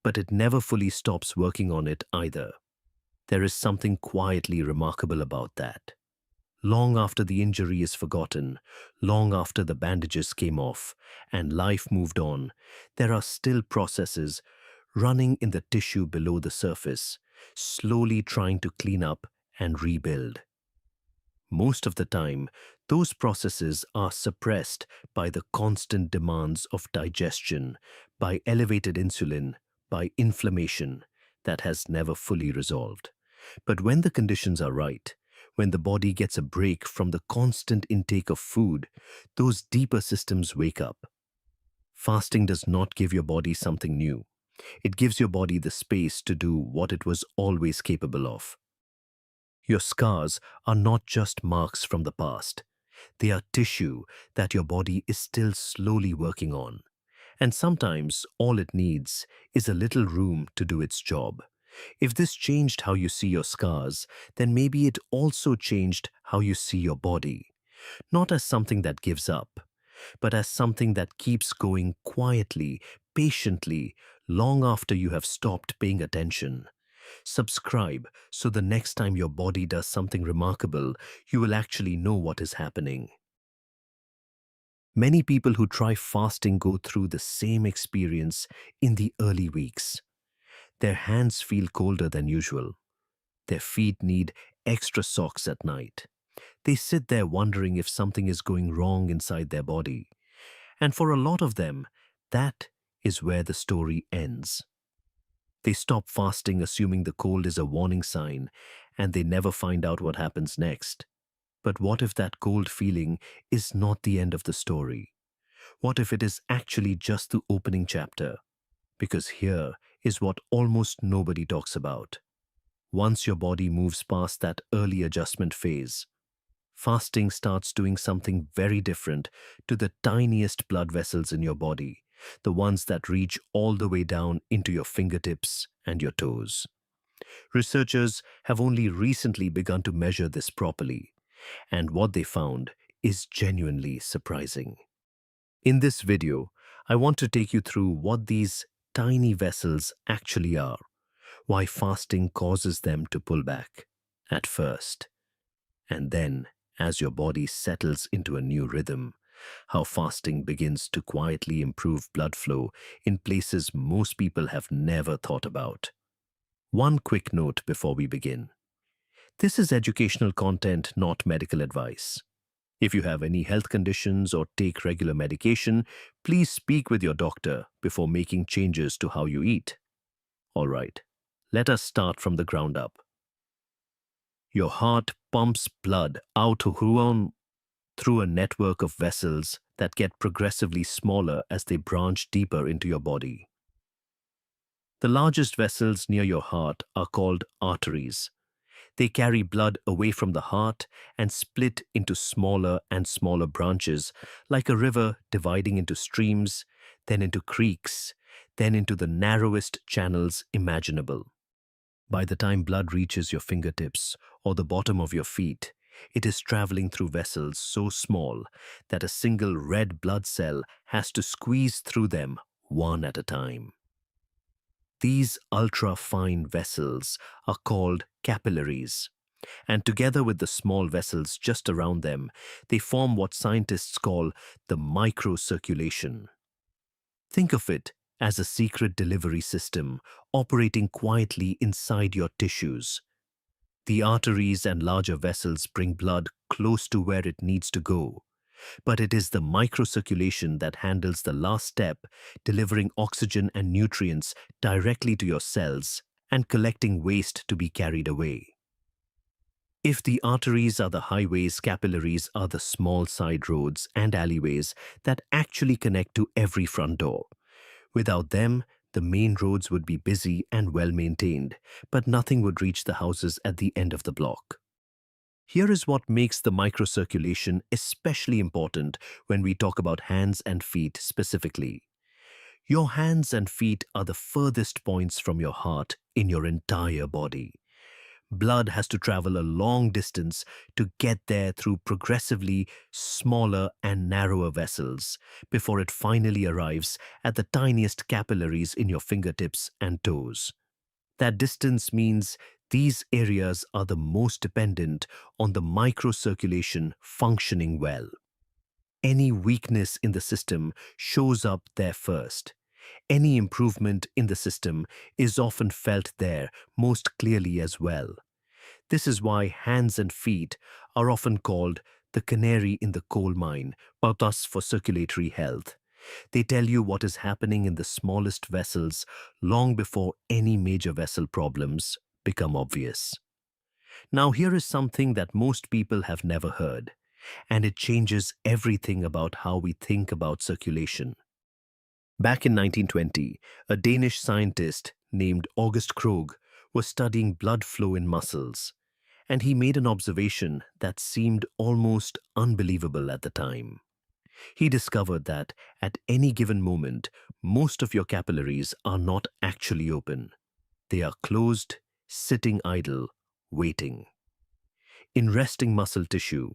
but it never fully stops working on it either. There is something quietly remarkable about that. Long after the injury is forgotten, long after the bandages came off and life moved on, there are still processes running in the tissue below the surface, slowly trying to clean up and rebuild. Most of the time, those processes are suppressed by the constant demands of digestion, by elevated insulin, by inflammation that has never fully resolved. But when the conditions are right, when the body gets a break from the constant intake of food, those deeper systems wake up. Fasting does not give your body something new. It gives your body the space to do what it was always capable of. Your scars are not just marks from the past. They are tissue that your body is still slowly working on. And sometimes all it needs is a little room to do its job. If this changed how you see your scars, then maybe it also changed how you see your body. Not as something that gives up, but as something that keeps going quietly, patiently, long after you have stopped paying attention. Subscribe so the next time your body does something remarkable, you will actually know what is happening. Many people who try fasting go through the same experience in the early weeks. Their hands feel colder than usual. Their feet need extra socks at night. They sit there wondering if something is going wrong inside their body. And for a lot of them, that is where the story ends. They stop fasting assuming the cold is a warning sign, and they never find out what happens next. But what if that cold feeling is not the end of the story? What if it is actually just the opening chapter? Because here is what almost nobody talks about. Once your body moves past that early adjustment phase, fasting starts doing something very different to the tiniest blood vessels in your body, the ones that reach all the way down into your fingertips and your toes. Researchers have only recently begun to measure this properly, and what they found is genuinely surprising. In this video, I want to take you through what these tiny vessels actually are, why fasting causes them to pull back at first, and then, as your body settles into a new rhythm, how fasting begins to quietly improve blood flow in places most people have never thought about. One quick note before we begin. This is educational content, not medical advice. If you have any health conditions or take regular medication, please speak with your doctor before making changes to how you eat. All right, let us start from the ground up. Your heart pumps blood out through a network of vessels that get progressively smaller as they branch deeper into your body. The largest vessels near your heart are called arteries. They carry blood away from the heart and split into smaller and smaller branches, like a river dividing into streams, then into creeks, then into the narrowest channels imaginable. By the time blood reaches your fingertips or the bottom of your feet, it is traveling through vessels so small that a single red blood cell has to squeeze through them one at a time. These ultra-fine vessels are called capillaries, and together with the small vessels just around them, they form what scientists call the microcirculation. Think of it as a secret delivery system operating quietly inside your tissues. The arteries and larger vessels bring blood close to where it needs to go, but it is the microcirculation that handles the last step, delivering oxygen and nutrients directly to your cells and collecting waste to be carried away. If the arteries are the highways, capillaries are the small side roads and alleyways that actually connect to every front door. Without them, the main roads would be busy and well-maintained, but nothing would reach the houses at the end of the block. Here is what makes the microcirculation especially important when we talk about hands and feet specifically. Your hands and feet are the furthest points from your heart in your entire body. Blood has to travel a long distance to get there through progressively smaller and narrower vessels before it finally arrives at the tiniest capillaries in your fingertips and toes. That distance means these areas are the most dependent on the microcirculation functioning well. Any weakness in the system shows up there first. Any improvement in the system is often felt there most clearly as well. This is why hands and feet are often called the canary in the coal mine, but thus for circulatory health. They tell you what is happening in the smallest vessels long before any major vessel problems become obvious. Now, here is something that most people have never heard, and it changes everything about how we think about circulation. Back in 1920, a Danish scientist named August Krogh was studying blood flow in muscles, and he made an observation that seemed almost unbelievable at the time. He discovered that at any given moment, most of your capillaries are not actually open. They are closed, sitting idle, waiting. In resting muscle tissue,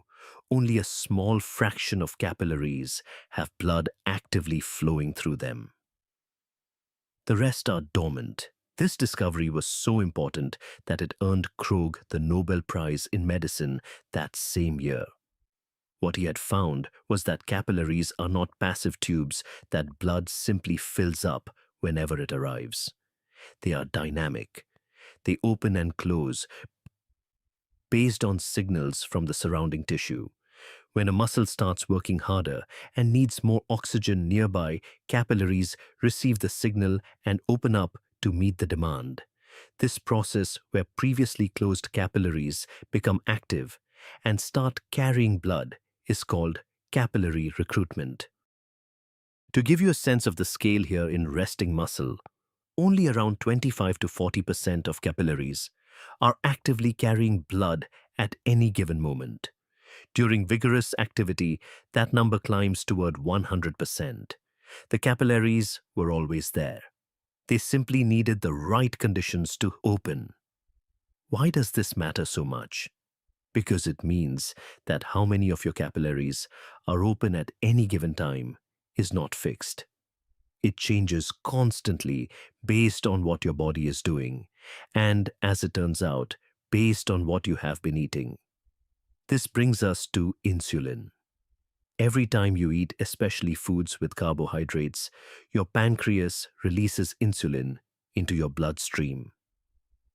only a small fraction of capillaries have blood actively flowing through them. The rest are dormant. This discovery was so important that it earned Krogh the Nobel Prize in Medicine that same year. What he had found was that capillaries are not passive tubes that blood simply fills up whenever it arrives. They are dynamic. They open and close based on signals from the surrounding tissue. When a muscle starts working harder and needs more oxygen nearby, capillaries receive the signal and open up to meet the demand. This process, where previously closed capillaries become active and start carrying blood, is called capillary recruitment. To give you a sense of the scale here in resting muscle, only around 25 to 40% of capillaries are actively carrying blood at any given moment. During vigorous activity, that number climbs toward 100%. The capillaries were always there. They simply needed the right conditions to open. Why does this matter so much? Because it means that how many of your capillaries are open at any given time is not fixed. It changes constantly based on what your body is doing, and as it turns out, based on what you have been eating. This brings us to insulin. Every time you eat, especially foods with carbohydrates, your pancreas releases insulin into your bloodstream.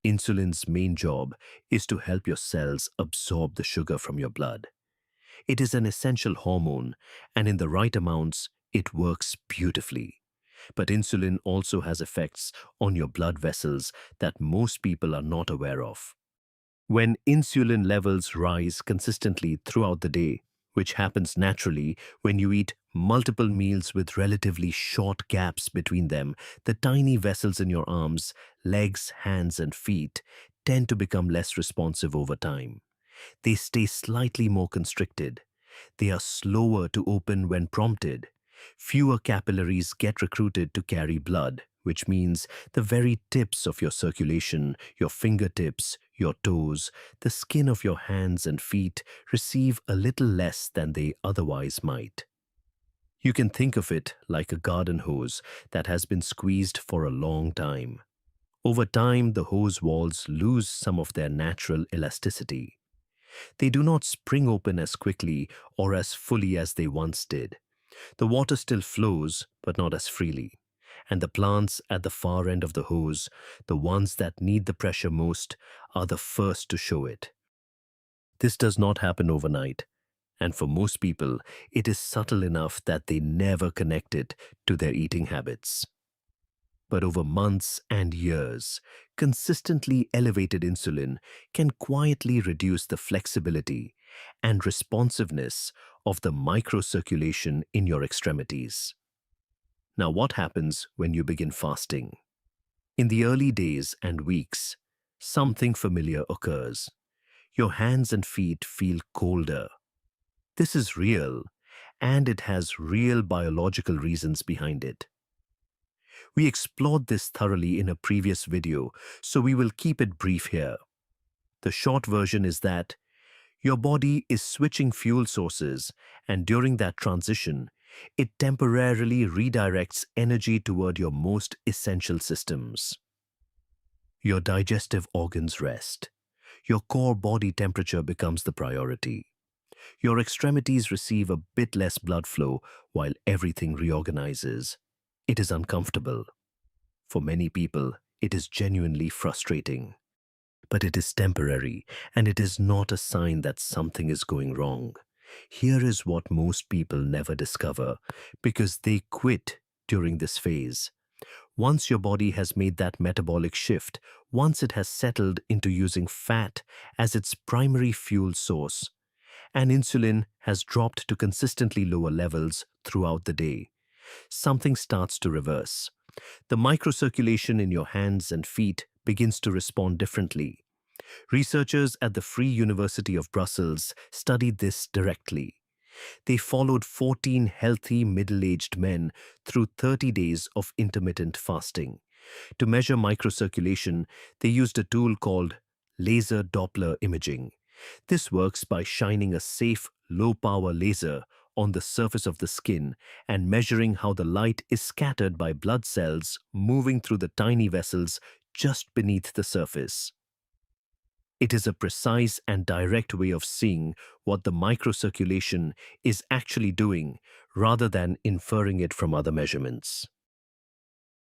Insulin's main job is to help your cells absorb the sugar from your blood. It is an essential hormone, and in the right amounts, it works beautifully. But insulin also has effects on your blood vessels that most people are not aware of. When insulin levels rise consistently throughout the day, which happens naturally when you eat multiple meals with relatively short gaps between them, the tiny vessels in your arms, legs, hands, and feet tend to become less responsive over time. They stay slightly more constricted. They are slower to open when prompted. Fewer capillaries get recruited to carry blood, which means the very tips of your circulation, your fingertips, your toes, the skin of your hands and feet receive a little less than they otherwise might. You can think of it like a garden hose that has been squeezed for a long time. Over time, the hose walls lose some of their natural elasticity. They do not spring open as quickly or as fully as they once did. The water still flows, but not as freely. And the plants at the far end of the hose, the ones that need the pressure most, are the first to show it. This does not happen overnight, and for most people, it is subtle enough that they never connect it to their eating habits. But over months and years, consistently elevated insulin can quietly reduce the flexibility and responsiveness of the microcirculation in your extremities. Now, what happens when you begin fasting? In the early days and weeks, something familiar occurs. Your hands and feet feel colder. This is real, and it has real biological reasons behind it. We explored this thoroughly in a previous video, so we will keep it brief here. The short version is that your body is switching fuel sources, and during that transition, it temporarily redirects energy toward your most essential systems. Your digestive organs rest. Your core body temperature becomes the priority. Your extremities receive a bit less blood flow while everything reorganizes. It is uncomfortable. For many people, it is genuinely frustrating. But it is temporary, and it is not a sign that something is going wrong. Here is what most people never discover, because they quit during this phase. Once your body has made that metabolic shift, once it has settled into using fat as its primary fuel source, and insulin has dropped to consistently lower levels throughout the day, something starts to reverse. The microcirculation in your hands and feet begins to respond differently. Researchers at the Free University of Brussels studied this directly. They followed 14 healthy middle-aged men through 30 days of intermittent fasting. To measure microcirculation, they used a tool called laser Doppler imaging. This works by shining a safe, low-power laser on the surface of the skin and measuring how the light is scattered by blood cells moving through the tiny vessels just beneath the surface. It is a precise and direct way of seeing what the microcirculation is actually doing rather than inferring it from other measurements.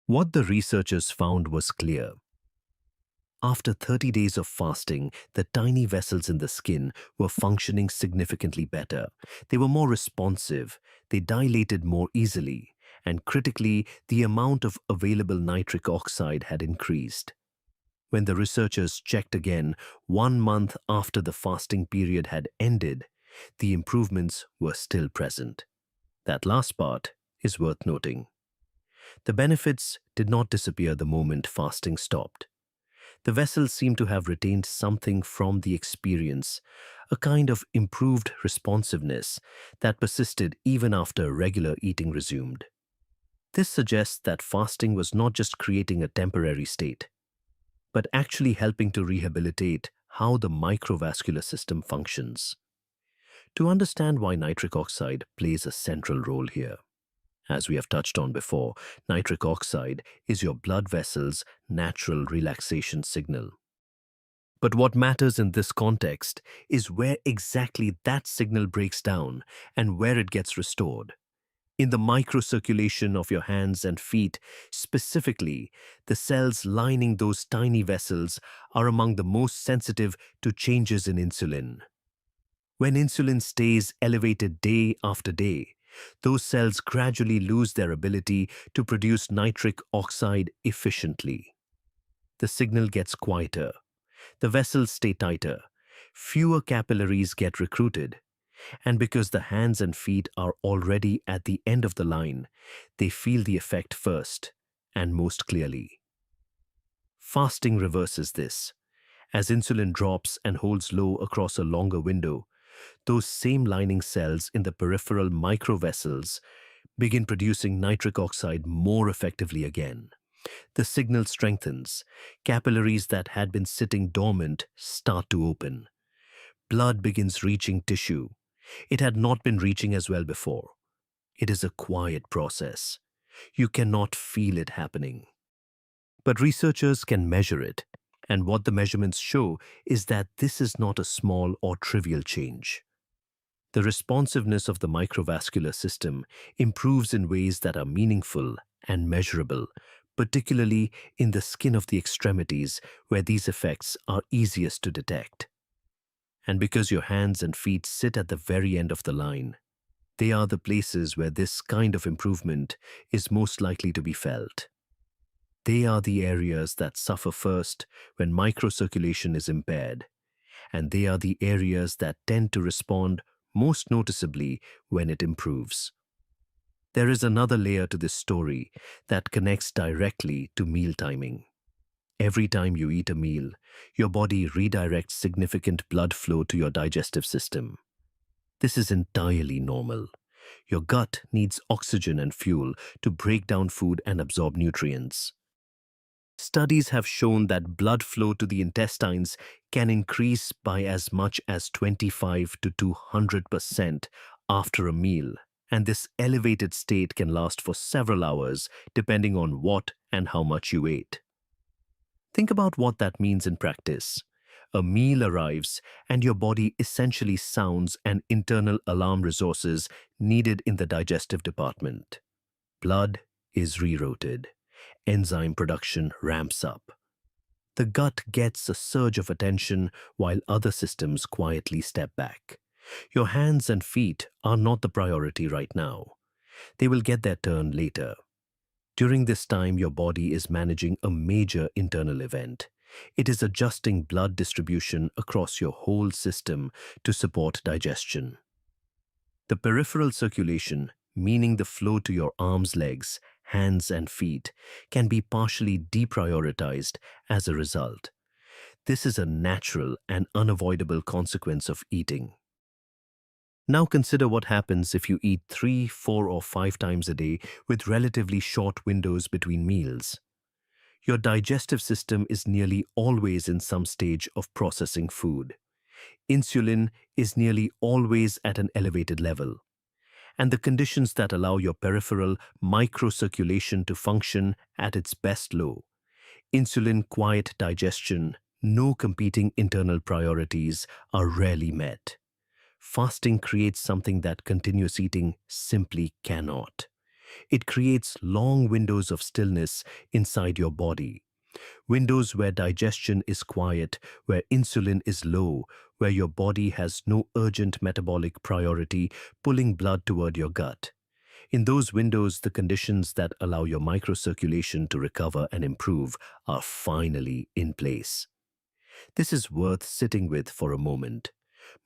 What the researchers found was clear. After 30 days of fasting, the tiny vessels in the skin were functioning significantly better. They were more responsive, they dilated more easily, and critically, the amount of available nitric oxide had increased. When the researchers checked again 1 month after the fasting period had ended, the improvements were still present. That last part is worth noting. The benefits did not disappear the moment fasting stopped. The vessels seemed to have retained something from the experience, a kind of improved responsiveness that persisted even after regular eating resumed. This suggests that fasting was not just creating a temporary state, but actually helping to rehabilitate how the microvascular system functions. To understand why nitric oxide plays a central role here, as we have touched on before, nitric oxide is your blood vessel's natural relaxation signal. But what matters in this context is where exactly that signal breaks down and where it gets restored. In the microcirculation of your hands and feet, specifically, the cells lining those tiny vessels are among the most sensitive to changes in insulin. When insulin stays elevated day after day, those cells gradually lose their ability to produce nitric oxide efficiently. The signal gets quieter, the vessels stay tighter, fewer capillaries get recruited, and because the hands and feet are already at the end of the line, they feel the effect first and most clearly. Fasting reverses this. As insulin drops and holds low across a longer window, those same lining cells in the peripheral microvessels begin producing nitric oxide more effectively again. The signal strengthens. Capillaries that had been sitting dormant start to open. Blood begins reaching tissue. It had not been reaching as well before. It is a quiet process. You cannot feel it happening. But researchers can measure it, and what the measurements show is that this is not a small or trivial change. The responsiveness of the microvascular system improves in ways that are meaningful and measurable, particularly in the skin of the extremities where these effects are easiest to detect. And because your hands and feet sit at the very end of the line, they are the places where this kind of improvement is most likely to be felt. They are the areas that suffer first when microcirculation is impaired, and they are the areas that tend to respond most noticeably when it improves. There is another layer to this story that connects directly to meal timing. Every time you eat a meal, your body redirects significant blood flow to your digestive system. This is entirely normal. Your gut needs oxygen and fuel to break down food and absorb nutrients. Studies have shown that blood flow to the intestines can increase by as much as 25 to 200% after a meal, and this elevated state can last for several hours depending on what and how much you ate. Think about what that means in practice. A meal arrives and your body essentially sounds an internal alarm resources needed in the digestive department. Blood is rerouted. Enzyme production ramps up. The gut gets a surge of attention while other systems quietly step back. Your hands and feet are not the priority right now. They will get their turn later. During this time, your body is managing a major internal event. It is adjusting blood distribution across your whole system to support digestion. The peripheral circulation, meaning the flow to your arms, legs, hands, and feet, can be partially deprioritized as a result. This is a natural and unavoidable consequence of eating. Now consider what happens if you eat 3, 4, or 5 times a day with relatively short windows between meals. Your digestive system is nearly always in some stage of processing food. Insulin is nearly always at an elevated level. And the conditions that allow your peripheral microcirculation to function at its best low. Insulin quiet digestion, no competing internal priorities are rarely met. Fasting creates something that continuous eating simply cannot. It creates long windows of stillness inside your body. Windows where digestion is quiet, where insulin is low, where your body has no urgent metabolic priority pulling blood toward your gut. In those windows, the conditions that allow your microcirculation to recover and improve are finally in place. This is worth sitting with for a moment.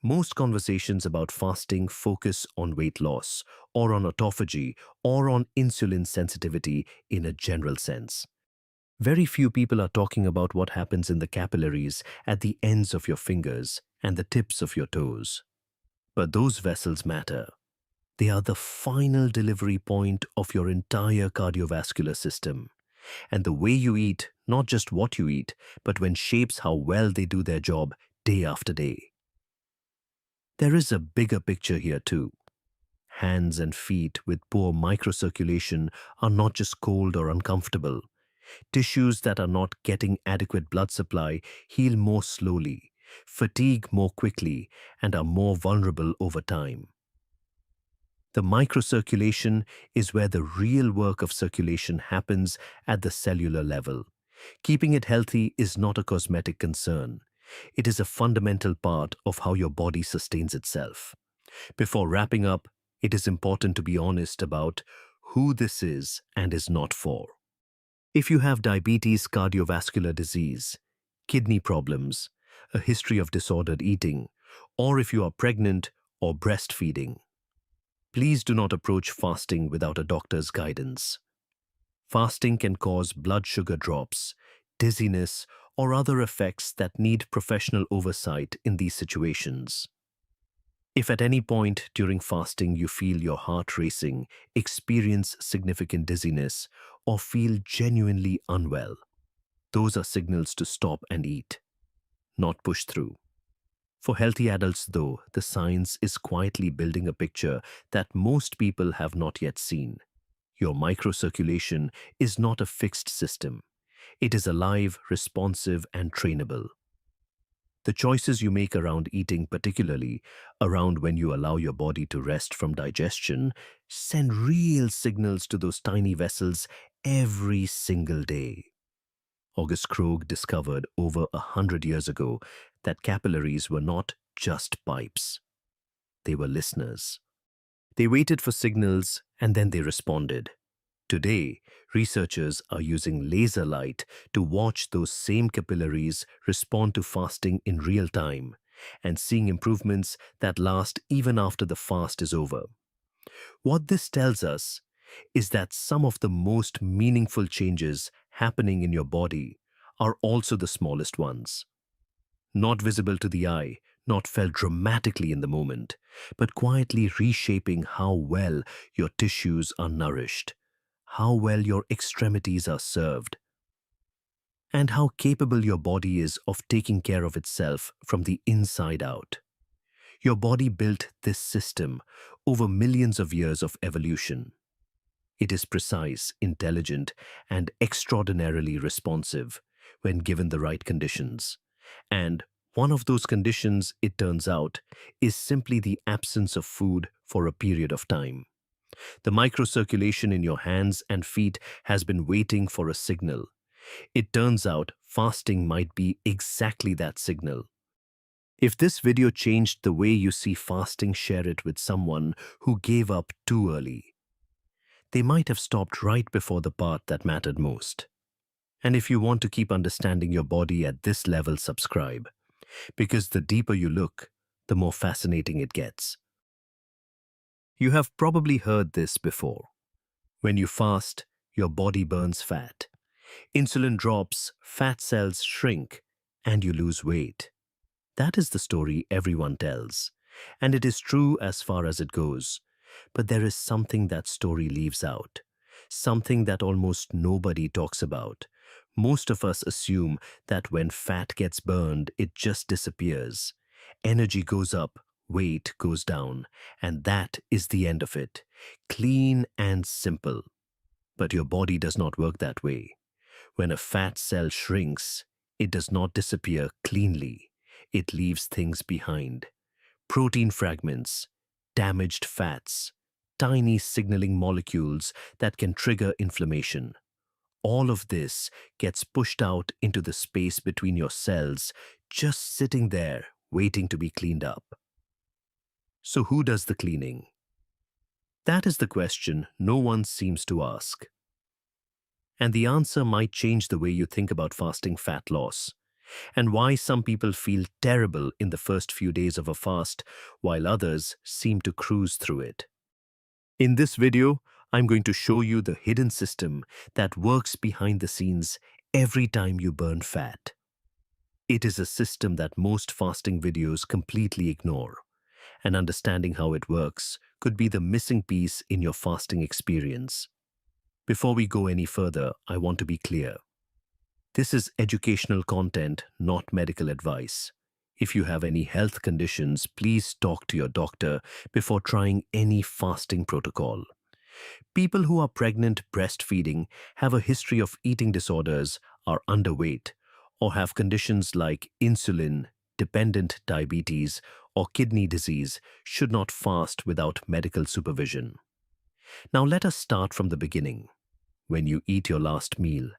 Most conversations about fasting focus on weight loss, or on autophagy, or on insulin sensitivity in a general sense. Very few people are talking about what happens in the capillaries at the ends of your fingers and the tips of your toes. But those vessels matter. They are the final delivery point of your entire cardiovascular system. And the way you eat, not just what you eat, but when shapes how well they do their job day after day. There is a bigger picture here too. Hands and feet with poor microcirculation are not just cold or uncomfortable. Tissues that are not getting adequate blood supply heal more slowly, fatigue more quickly, and are more vulnerable over time. The microcirculation is where the real work of circulation happens at the cellular level. Keeping it healthy is not a cosmetic concern. It is a fundamental part of how your body sustains itself. Before wrapping up, it is important to be honest about who this is and is not for. If you have diabetes, cardiovascular disease, kidney problems, a history of disordered eating, or if you are pregnant or breastfeeding, please do not approach fasting without a doctor's guidance. Fasting can cause blood sugar drops, dizziness, or other effects that need professional oversight in these situations. If at any point during fasting you feel your heart racing, experience significant dizziness, or feel genuinely unwell, those are signals to stop and eat, not push through. For healthy adults, though, the science is quietly building a picture that most people have not yet seen. Your microcirculation is not a fixed system. It is alive, responsive, and trainable. The choices you make around eating, particularly around when you allow your body to rest from digestion, send real signals to those tiny vessels every single day. August Krogh discovered over 100 years ago that capillaries were not just pipes. They were listeners. They waited for signals and then they responded. Today, researchers are using laser light to watch those same capillaries respond to fasting in real time and seeing improvements that last even after the fast is over. What this tells us is that some of the most meaningful changes happening in your body are also the smallest ones. Not visible to the eye, not felt dramatically in the moment, but quietly reshaping how well your tissues are nourished, how well your extremities are served, and how capable your body is of taking care of itself from the inside out. Your body built this system over millions of years of evolution. It is precise, intelligent, and extraordinarily responsive when given the right conditions. And one of those conditions, it turns out, is simply the absence of food for a period of time. The microcirculation in your hands and feet has been waiting for a signal. It turns out fasting might be exactly that signal. If this video changed the way you see fasting, share it with someone who gave up too early. They might have stopped right before the part that mattered most. And if you want to keep understanding your body at this level, subscribe. Because the deeper you look, the more fascinating it gets. You have probably heard this before. When you fast, your body burns fat. Insulin drops, fat cells shrink, and you lose weight. That is the story everyone tells. And it is true as far as it goes. But there is something that story leaves out. Something that almost nobody talks about. Most of us assume that when fat gets burned, it just disappears. Energy goes up, weight goes down, and that is the end of it. Clean and simple. But your body does not work that way. When a fat cell shrinks, it does not disappear cleanly. It leaves things behind. Protein fragments, damaged fats, tiny signaling molecules that can trigger inflammation. All of this gets pushed out into the space between your cells, just sitting there, waiting to be cleaned up. So who does the cleaning? That is the question no one seems to ask. And the answer might change the way you think about fasting fat loss, and why some people feel terrible in the first few days of a fast, while others seem to cruise through it. In this video, I'm going to show you the hidden system that works behind the scenes every time you burn fat. It is a system that most fasting videos completely ignore, and understanding how it works could be the missing piece in your fasting experience. Before we go any further, I want to be clear. This is educational content, not medical advice. If you have any health conditions, please talk to your doctor before trying any fasting protocol. People who are pregnant, breastfeeding, have a history of eating disorders, are underweight, or have conditions like insulin-dependent diabetes or kidney disease should not fast without medical supervision. Now let us start from the beginning. When you eat your last meal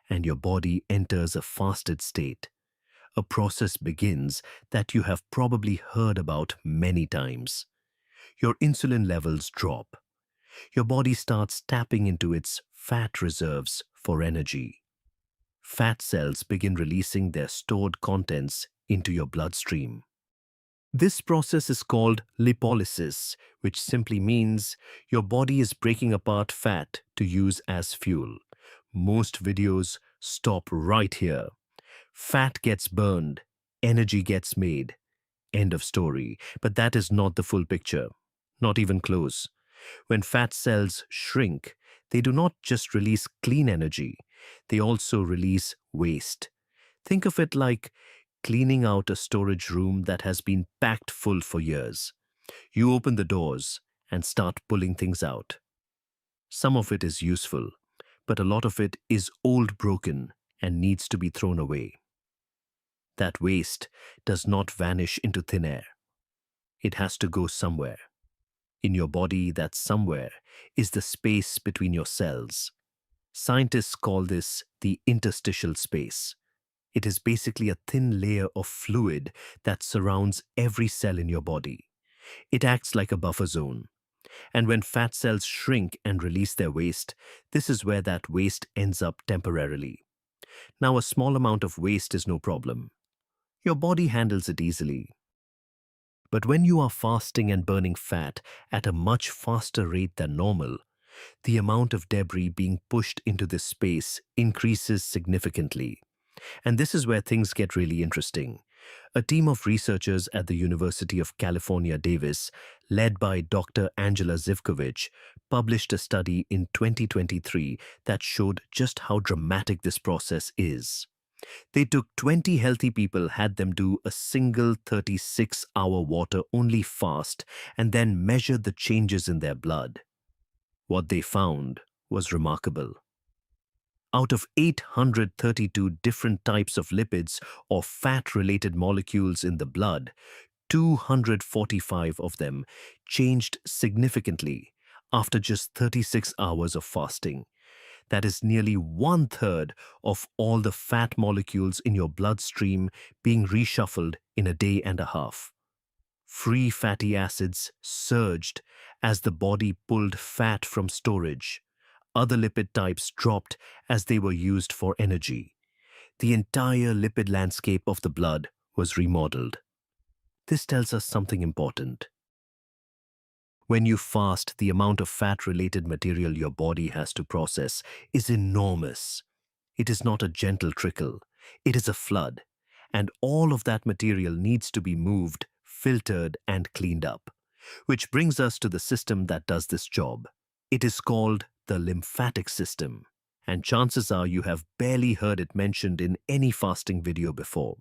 and your body enters a fasted state, a process begins that you have probably heard about many times. Your insulin levels drop. Your body starts tapping into its fat reserves for energy. Fat cells begin releasing their stored contents into your bloodstream. This process is called lipolysis, which simply means your body is breaking apart fat to use as fuel. Most videos stop right here. Fat gets burned, energy gets made. End of story. But that is not the full picture. Not even close. When fat cells shrink, they do not just release clean energy, they also release waste. Think of it like cleaning out a storage room that has been packed full for years. You open the doors and start pulling things out. Some of it is useful, but a lot of it is old, broken, and needs to be thrown away. That waste does not vanish into thin air. It has to go somewhere. In your body, that somewhere is the space between your cells. Scientists call this the interstitial space. It is basically a thin layer of fluid that surrounds every cell in your body. It acts like a buffer zone. And when fat cells shrink and release their waste, this is where that waste ends up temporarily. Now, a small amount of waste is no problem. Your body handles it easily. But when you are fasting and burning fat at a much faster rate than normal, the amount of debris being pushed into this space increases significantly. And this is where things get really interesting. A team of researchers at the University of California, Davis, led by Dr. Angela Zivkovic, published a study in 2023 that showed just how dramatic this process is. They took 20 healthy people, had them do a single 36-hour water-only fast, and then measured the changes in their blood. What they found was remarkable. Out of 832 different types of lipids or fat-related molecules in the blood, 245 of them changed significantly after just 36 hours of fasting. That is nearly 1/3 of all the fat molecules in your bloodstream being reshuffled in a day and a half. Free fatty acids surged as the body pulled fat from storage. Other lipid types dropped as they were used for energy. The entire lipid landscape of the blood was remodeled. This tells us something important. When you fast, the amount of fat-related material your body has to process is enormous. It is not a gentle trickle, it is a flood, and all of that material needs to be moved, filtered, and cleaned up. Which brings us to the system that does this job. It is called the lymphatic system, and chances are you have barely heard it mentioned in any fasting video before.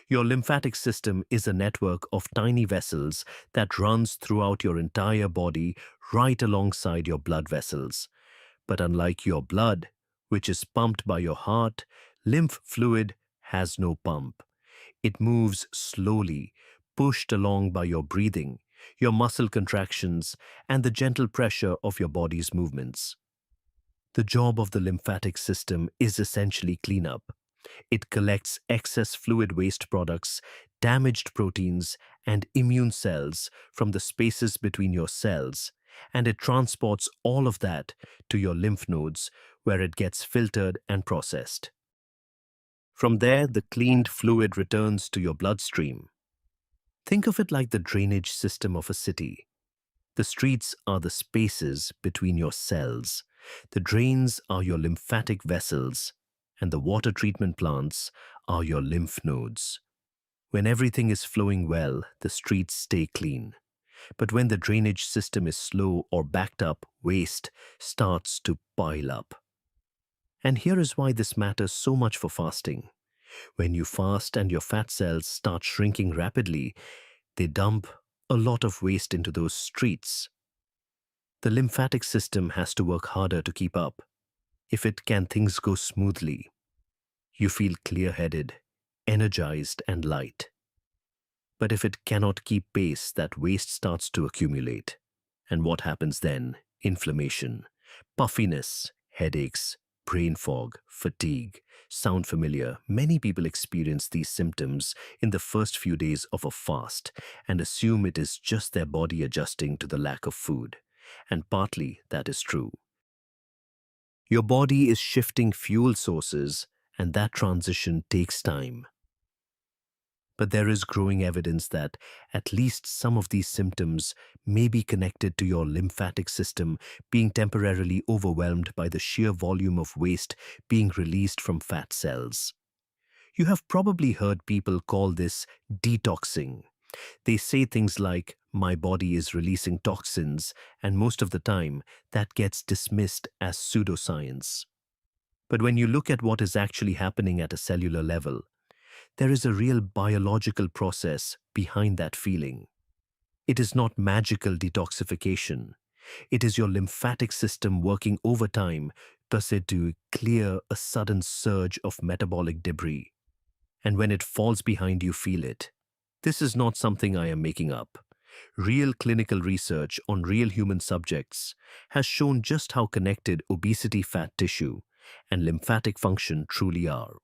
Your lymphatic system is a network of tiny vessels that runs throughout your entire body right alongside your blood vessels. But unlike your blood, which is pumped by your heart, lymph fluid has no pump. It moves slowly, pushed along by your breathing, your muscle contractions, and the gentle pressure of your body's movements. The job of the lymphatic system is essentially cleanup. It collects excess fluid waste products, damaged proteins, and immune cells from the spaces between your cells, and it transports all of that to your lymph nodes, where it gets filtered and processed. From there, the cleaned fluid returns to your bloodstream. Think of it like the drainage system of a city. The streets are the spaces between your cells. The drains are your lymphatic vessels, and the water treatment plants are your lymph nodes. When everything is flowing well, the streets stay clean. But when the drainage system is slow or backed up, waste starts to pile up. And here is why this matters so much for fasting. When you fast and your fat cells start shrinking rapidly, they dump a lot of waste into those streets. The lymphatic system has to work harder to keep up. If it can, things go smoothly. You feel clear-headed, energized, and light. But if it cannot keep pace, that waste starts to accumulate. And what happens then? Inflammation, puffiness, headaches, brain fog, fatigue. Sound familiar? Many people experience these symptoms in the first few days of a fast and assume it is just their body adjusting to the lack of food. And partly that is true. Your body is shifting fuel sources, and that transition takes time. But there is growing evidence that at least some of these symptoms may be connected to your lymphatic system being temporarily overwhelmed by the sheer volume of waste being released from fat cells. You have probably heard people call this detoxing. They say things like, "My body is releasing toxins," and most of the time that gets dismissed as pseudoscience. But when you look at what is actually happening at a cellular level, there is a real biological process behind that feeling. It is not magical detoxification. It is your lymphatic system working overtime to clear a sudden surge of metabolic debris. And when it falls behind, you feel it. This is not something I am making up. Real clinical research on real human subjects has shown just how connected obesity, fat tissue, and lymphatic function truly are.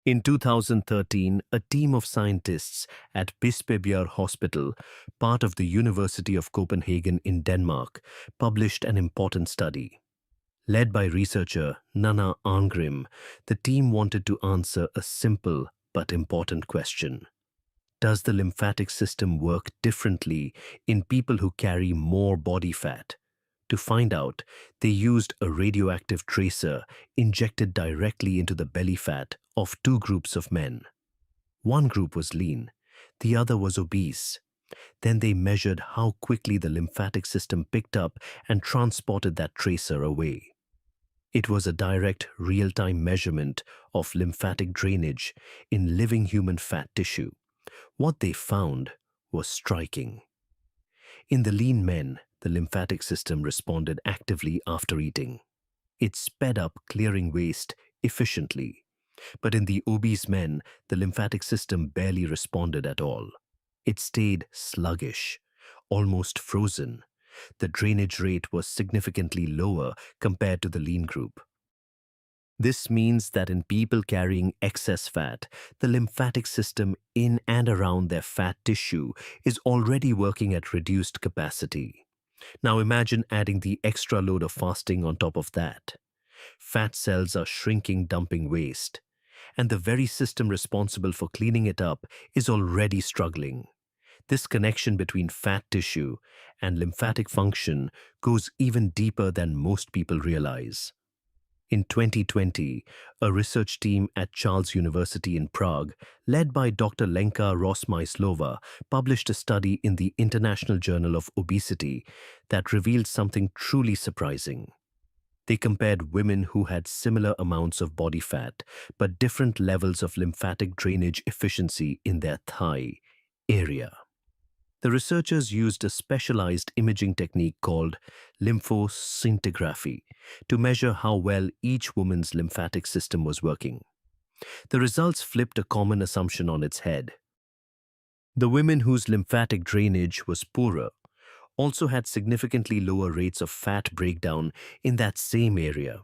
In 2013, a team of scientists at Bispebjerg Hospital, part of the University of Copenhagen in Denmark, published an important study. Led by researcher Nanna Arngrim, the team wanted to answer a simple but important question. Does the lymphatic system work differently in people who carry more body fat? To find out, they used a radioactive tracer injected directly into the belly fat of two groups of men. One group was lean, the other was obese. Then they measured how quickly the lymphatic system picked up and transported that tracer away. It was a direct, real-time measurement of lymphatic drainage in living human fat tissue. What they found was striking. In the lean men, the lymphatic system responded actively after eating. It sped up clearing waste efficiently. But in the obese men, the lymphatic system barely responded at all. It stayed sluggish, almost frozen. The drainage rate was significantly lower compared to the lean group. This means that in people carrying excess fat, the lymphatic system in and around their fat tissue is already working at reduced capacity. Now imagine adding the extra load of fasting on top of that. Fat cells are shrinking, dumping waste, and the very system responsible for cleaning it up is already struggling. This connection between fat tissue and lymphatic function goes even deeper than most people realize. In 2020, a research team at Charles University in Prague, led by Dr. Lenka Rosmyslova, published a study in the International Journal of Obesity that revealed something truly surprising. They compared women who had similar amounts of body fat but different levels of lymphatic drainage efficiency in their thigh area. The researchers used a specialized imaging technique called lymphoscintigraphy to measure how well each woman's lymphatic system was working. The results flipped a common assumption on its head. The women whose lymphatic drainage was poorer also had significantly lower rates of fat breakdown in that same area.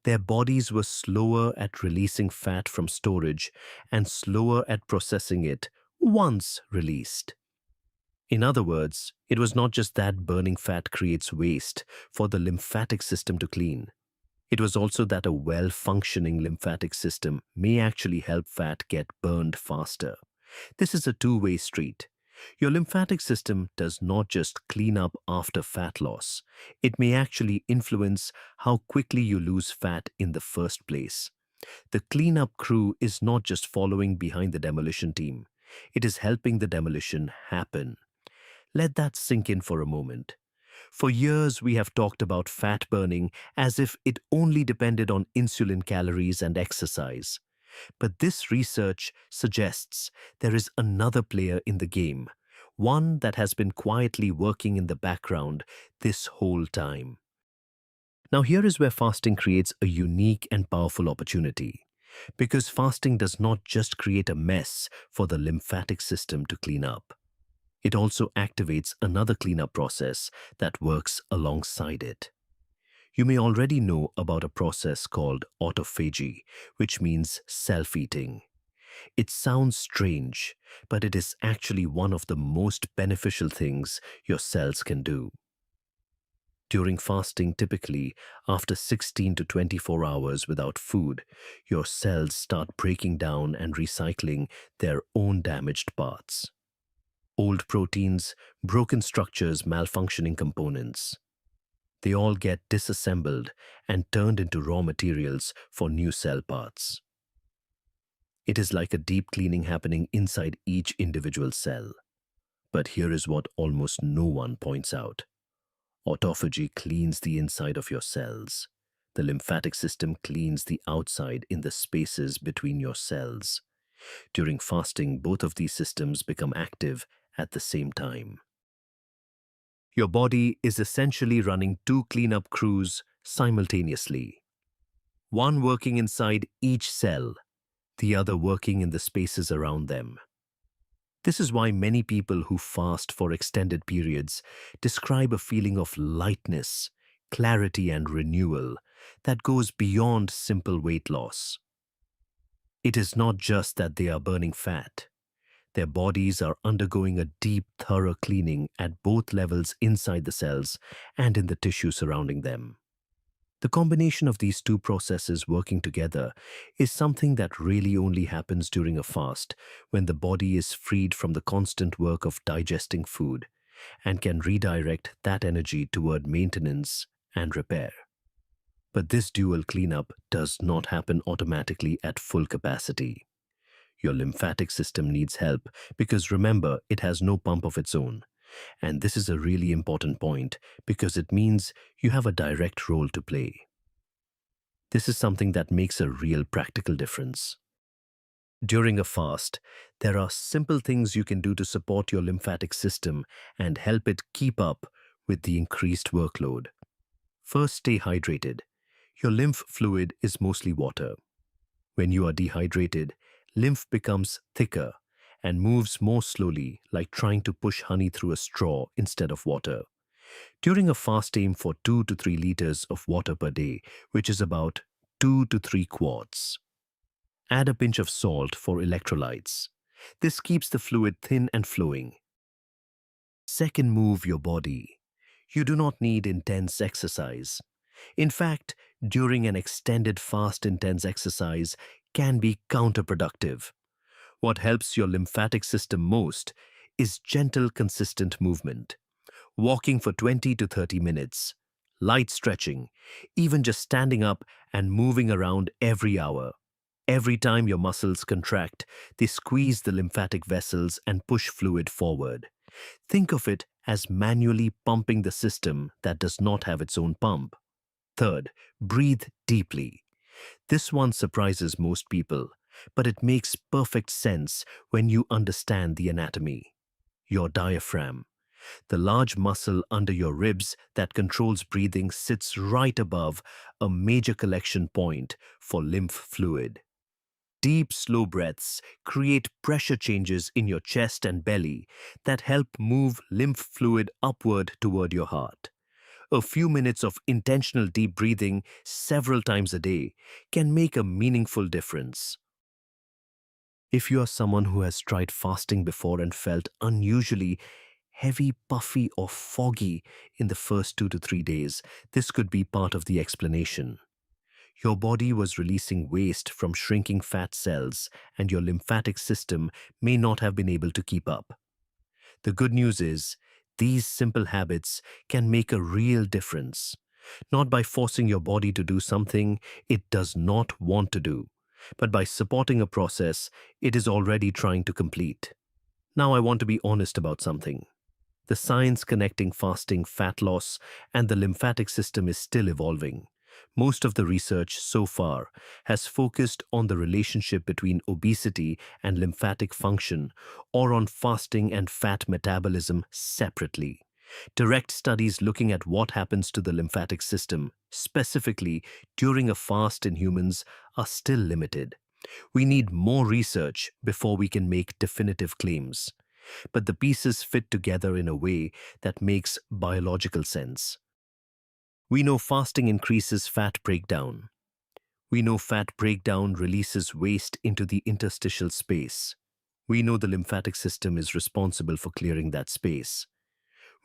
Their bodies were slower at releasing fat from storage and slower at processing it once released. In other words, it was not just that burning fat creates waste for the lymphatic system to clean. It was also that a well-functioning lymphatic system may actually help fat get burned faster. This is a two-way street. Your lymphatic system does not just clean up after fat loss. It may actually influence how quickly you lose fat in the first place. The cleanup crew is not just following behind the demolition team. It is helping the demolition happen. Let that sink in for a moment. For years, we have talked about fat burning as if it only depended on insulin calories and exercise. But this research suggests there is another player in the game, one that has been quietly working in the background this whole time. Now, here is where fasting creates a unique and powerful opportunity, because fasting does not just create a mess for the lymphatic system to clean up. It also activates another cleanup process that works alongside it. You may already know about a process called autophagy, which means self-eating. It sounds strange, but it is actually one of the most beneficial things your cells can do. During fasting, typically after 16 to 24 hours without food, your cells start breaking down and recycling their own damaged parts. Old proteins, broken structures, malfunctioning components. They all get disassembled and turned into raw materials for new cell parts. It is like a deep cleaning happening inside each individual cell. But here is what almost no one points out. Autophagy cleans the inside of your cells. The lymphatic system cleans the outside in the spaces between your cells. During fasting, both of these systems become active at the same time. Your body is essentially running two cleanup crews simultaneously. One working inside each cell, the other working in the spaces around them. This is why many people who fast for extended periods describe a feeling of lightness, clarity, and renewal that goes beyond simple weight loss. It is not just that they are burning fat. Their bodies are undergoing a deep, thorough cleaning at both levels inside the cells and in the tissue surrounding them. The combination of these two processes working together is something that really only happens during a fast, when the body is freed from the constant work of digesting food and can redirect that energy toward maintenance and repair. But this dual cleanup does not happen automatically at full capacity. Your lymphatic system needs help because, remember, it has no pump of its own. And this is a really important point because it means you have a direct role to play. This is something that makes a real practical difference. During a fast, there are simple things you can do to support your lymphatic system and help it keep up with the increased workload. First, stay hydrated. Your lymph fluid is mostly water. When you are dehydrated, lymph becomes thicker and moves more slowly, like trying to push honey through a straw instead of water. During a fast, aim for 2 to 3 liters of water per day, which is about 2 to 3 quarts. Add a pinch of salt for electrolytes. This keeps the fluid thin and flowing. Second, move your body. You do not need intense exercise. In fact, during an extended fast intense exercise can be counterproductive. What helps your lymphatic system most is gentle, consistent movement. Walking for 20 to 30 minutes, light stretching, even just standing up and moving around every hour. Every time your muscles contract, they squeeze the lymphatic vessels and push fluid forward. Think of it as manually pumping the system that does not have its own pump. Third, breathe deeply. This one surprises most people, but it makes perfect sense when you understand the anatomy. Your diaphragm, the large muscle under your ribs that controls breathing, sits right above a major collection point for lymph fluid. Deep, slow breaths create pressure changes in your chest and belly that help move lymph fluid upward toward your heart. A few minutes of intentional deep breathing several times a day can make a meaningful difference. If you are someone who has tried fasting before and felt unusually heavy, puffy, or foggy in the first 2 to 3 days, this could be part of the explanation. Your body was releasing waste from shrinking fat cells, and your lymphatic system may not have been able to keep up. The good news is, these simple habits can make a real difference. Not by forcing your body to do something it does not want to do, but by supporting a process it is already trying to complete. Now I want to be honest about something. The science connecting fasting, fat loss, and the lymphatic system is still evolving. Most of the research so far has focused on the relationship between obesity and lymphatic function, or on fasting and fat metabolism separately. Direct studies looking at what happens to the lymphatic system, specifically during a fast in humans, are still limited. We need more research before we can make definitive claims. But the pieces fit together in a way that makes biological sense. We know fasting increases fat breakdown. We know fat breakdown releases waste into the interstitial space. We know the lymphatic system is responsible for clearing that space.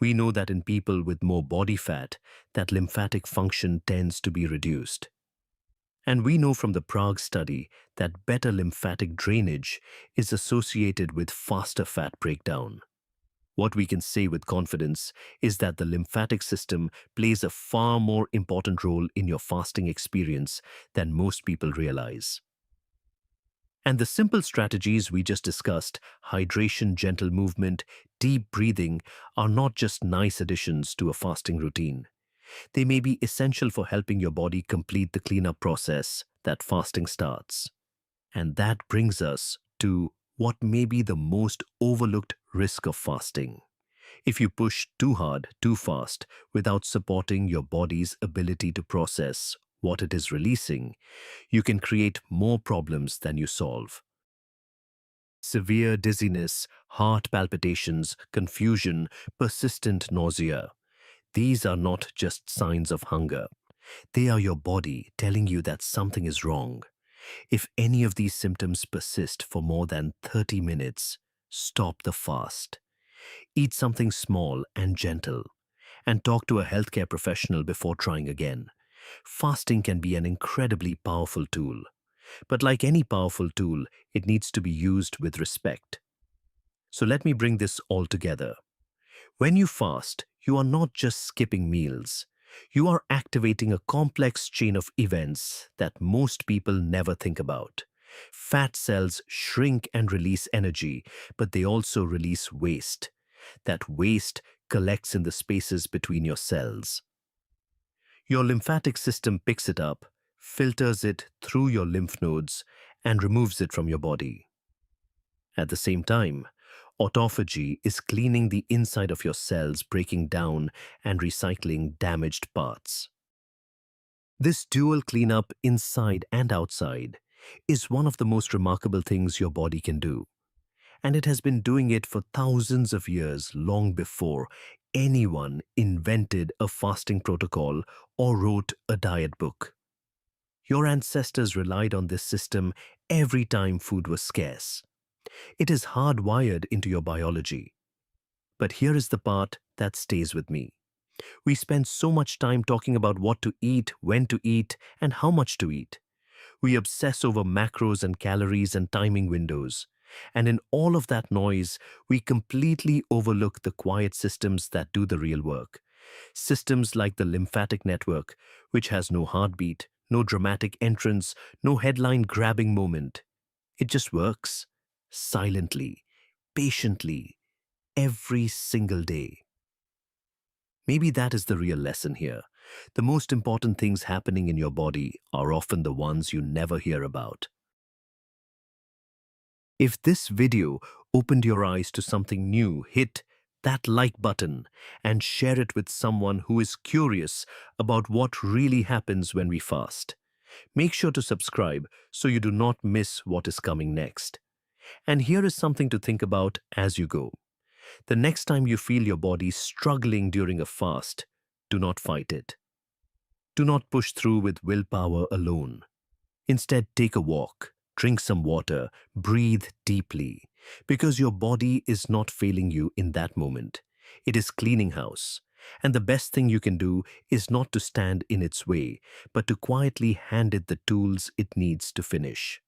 We know that in people with more body fat, that lymphatic function tends to be reduced. And we know from the Prague study that better lymphatic drainage is associated with faster fat breakdown. What we can say with confidence is that the lymphatic system plays a far more important role in your fasting experience than most people realize. And the simple strategies we just discussed, hydration, gentle movement, deep breathing, are not just nice additions to a fasting routine. They may be essential for helping your body complete the cleanup process that fasting starts. And that brings us to what may be the most overlooked risk of fasting. If you push too hard, too fast, without supporting your body's ability to process what it is releasing, you can create more problems than you solve. Severe dizziness, heart palpitations, confusion, persistent nausea. These are not just signs of hunger. They are your body telling you that something is wrong. If any of these symptoms persist for more than 30 minutes, stop the fast. Eat something small and gentle, and talk to a healthcare professional before trying again. Fasting can be an incredibly powerful tool, but like any powerful tool, it needs to be used with respect. So let me bring this all together. When you fast, you are not just skipping meals. You are activating a complex chain of events that most people never think about. Fat cells shrink and release energy, but they also release waste. That waste collects in the spaces between your cells. Your lymphatic system picks it up, filters it through your lymph nodes, and removes it from your body. At the same time, autophagy is cleaning the inside of your cells, breaking down and recycling damaged parts. This dual cleanup inside and outside is one of the most remarkable things your body can do. And it has been doing it for thousands of years, long before anyone invented a fasting protocol or wrote a diet book. Your ancestors relied on this system every time food was scarce. It is hardwired into your biology. But here is the part that stays with me. We spend so much time talking about what to eat, when to eat, and how much to eat. We obsess over macros and calories and timing windows. And in all of that noise, we completely overlook the quiet systems that do the real work. Systems like the lymphatic network, which has no heartbeat, no dramatic entrance, no headline-grabbing moment. It just works, silently, patiently, every single day. Maybe that is the real lesson here. The most important things happening in your body are often the ones you never hear about. If this video opened your eyes to something new, hit that like button and share it with someone who is curious about what really happens when we fast. Make sure to subscribe so you do not miss what is coming next. And here is something to think about as you go. The next time you feel your body struggling during a fast, do not fight it. Do not push through with willpower alone. Instead, take a walk, drink some water, breathe deeply, because your body is not failing you in that moment. It is cleaning house. And the best thing you can do is not to stand in its way, but to quietly hand it the tools it needs to finish.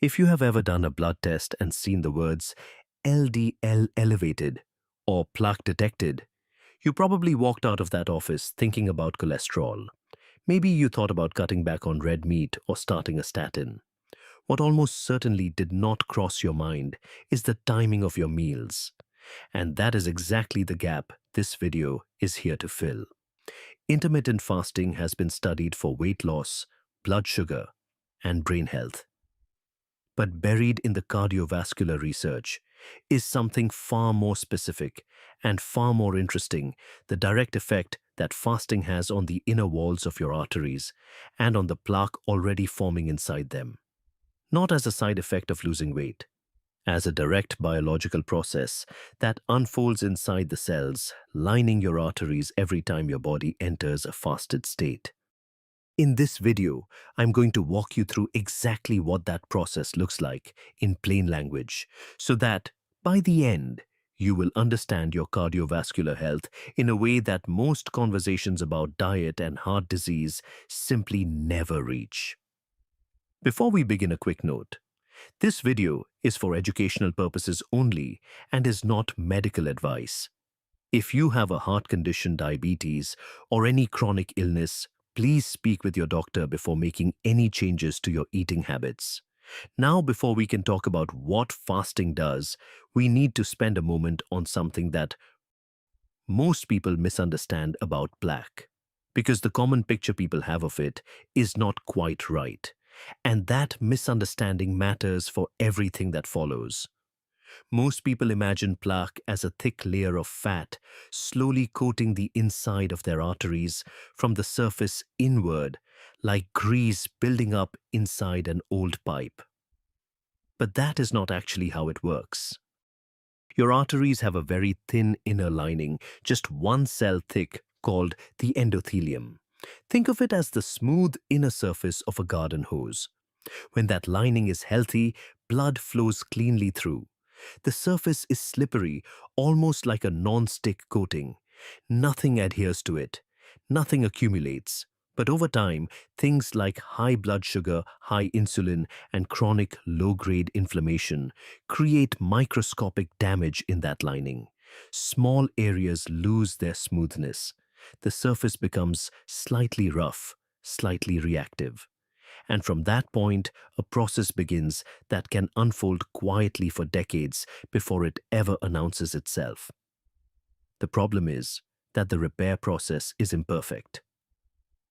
If you have ever done a blood test and seen the words LDL elevated or plaque detected, you probably walked out of that office thinking about cholesterol. Maybe you thought about cutting back on red meat or starting a statin. What almost certainly did not cross your mind is the timing of your meals. And that is exactly the gap this video is here to fill. Intermittent fasting has been studied for weight loss, blood sugar, and brain health. But buried in the cardiovascular research is something far more specific and far more interesting, the direct effect that fasting has on the inner walls of your arteries and on the plaque already forming inside them. Not as a side effect of losing weight, as a direct biological process that unfolds inside the cells, lining your arteries every time your body enters a fasted state. In this video, I'm going to walk you through exactly what that process looks like in plain language, so that, by the end, you will understand your cardiovascular health in a way that most conversations about diet and heart disease simply never reach. Before we begin, a quick note. This video is for educational purposes only and is not medical advice. If you have a heart condition, diabetes, or any chronic illness, please speak with your doctor before making any changes to your eating habits. Now, before we can talk about what fasting does, we need to spend a moment on something that most people misunderstand about plaque, because the common picture people have of it is not quite right. And that misunderstanding matters for everything that follows. Most people imagine plaque as a thick layer of fat slowly coating the inside of their arteries from the surface inward, like grease building up inside an old pipe. But that is not actually how it works. Your arteries have a very thin inner lining, just one cell thick, called the endothelium. Think of it as the smooth inner surface of a garden hose. When that lining is healthy, blood flows cleanly through. The surface is slippery, almost like a non-stick coating. Nothing adheres to it. Nothing accumulates. But over time, things like high blood sugar, high insulin, and chronic low-grade inflammation create microscopic damage in that lining. Small areas lose their smoothness. The surface becomes slightly rough, slightly reactive. And from that point, a process begins that can unfold quietly for decades before it ever announces itself. The problem is that the repair process is imperfect.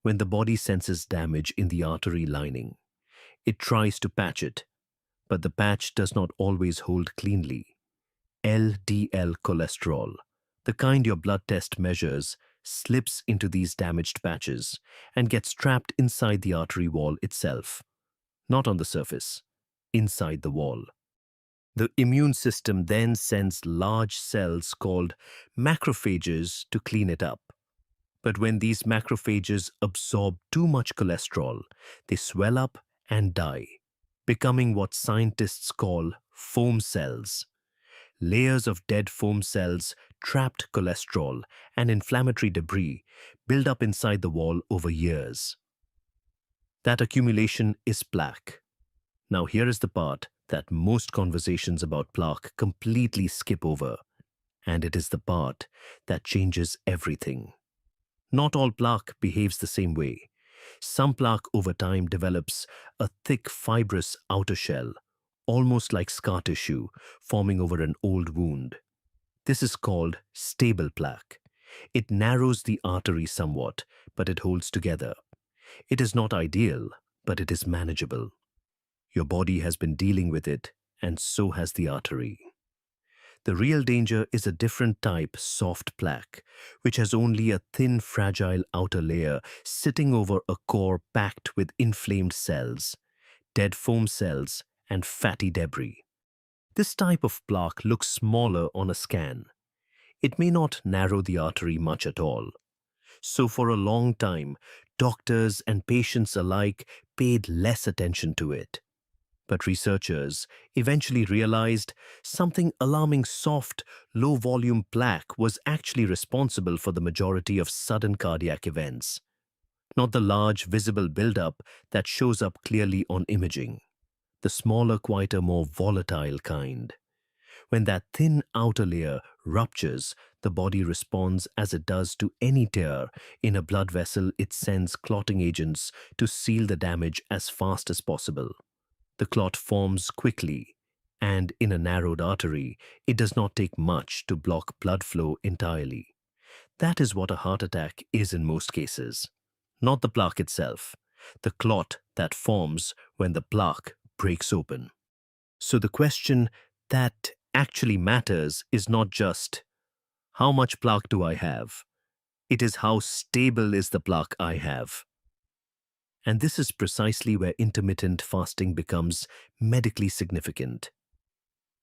When the body senses damage in the artery lining, it tries to patch it, but the patch does not always hold cleanly. LDL cholesterol, the kind your blood test measures, slips into these damaged patches and gets trapped inside the artery wall itself. Not on the surface, inside the wall. The immune system then sends large cells called macrophages to clean it up. But when these macrophages absorb too much cholesterol, they swell up and die, becoming what scientists call foam cells. Layers of dead foam cells trapped cholesterol, and inflammatory debris build up inside the wall over years. That accumulation is plaque. Now here is the part that most conversations about plaque completely skip over, and it is the part that changes everything. Not all plaque behaves the same way. Some plaque over time develops a thick fibrous outer shell, almost like scar tissue, forming over an old wound. This is called stable plaque. It narrows the artery somewhat, but it holds together. It is not ideal, but it is manageable. Your body has been dealing with it, and so has the artery. The real danger is a different type, soft plaque, which has only a thin, fragile outer layer sitting over a core packed with inflamed cells, dead foam cells, and fatty debris. This type of plaque looks smaller on a scan. It may not narrow the artery much at all. So for a long time, doctors and patients alike paid less attention to it. But researchers eventually realized something alarming: soft, low-volume plaque was actually responsible for the majority of sudden cardiac events, not the large visible buildup that shows up clearly on imaging, the smaller, quieter, more volatile kind. When that thin outer layer ruptures, the body responds as it does to any tear in a blood vessel. It sends clotting agents to seal the damage as fast as possible. The clot forms quickly, and in a narrowed artery, it does not take much to block blood flow entirely. That is what a heart attack is in most cases. Not the plaque itself, the clot that forms when the plaque breaks open. So the question that actually matters is not just, how much plaque do I have? It is, how stable is the plaque I have? And this is precisely where intermittent fasting becomes medically significant.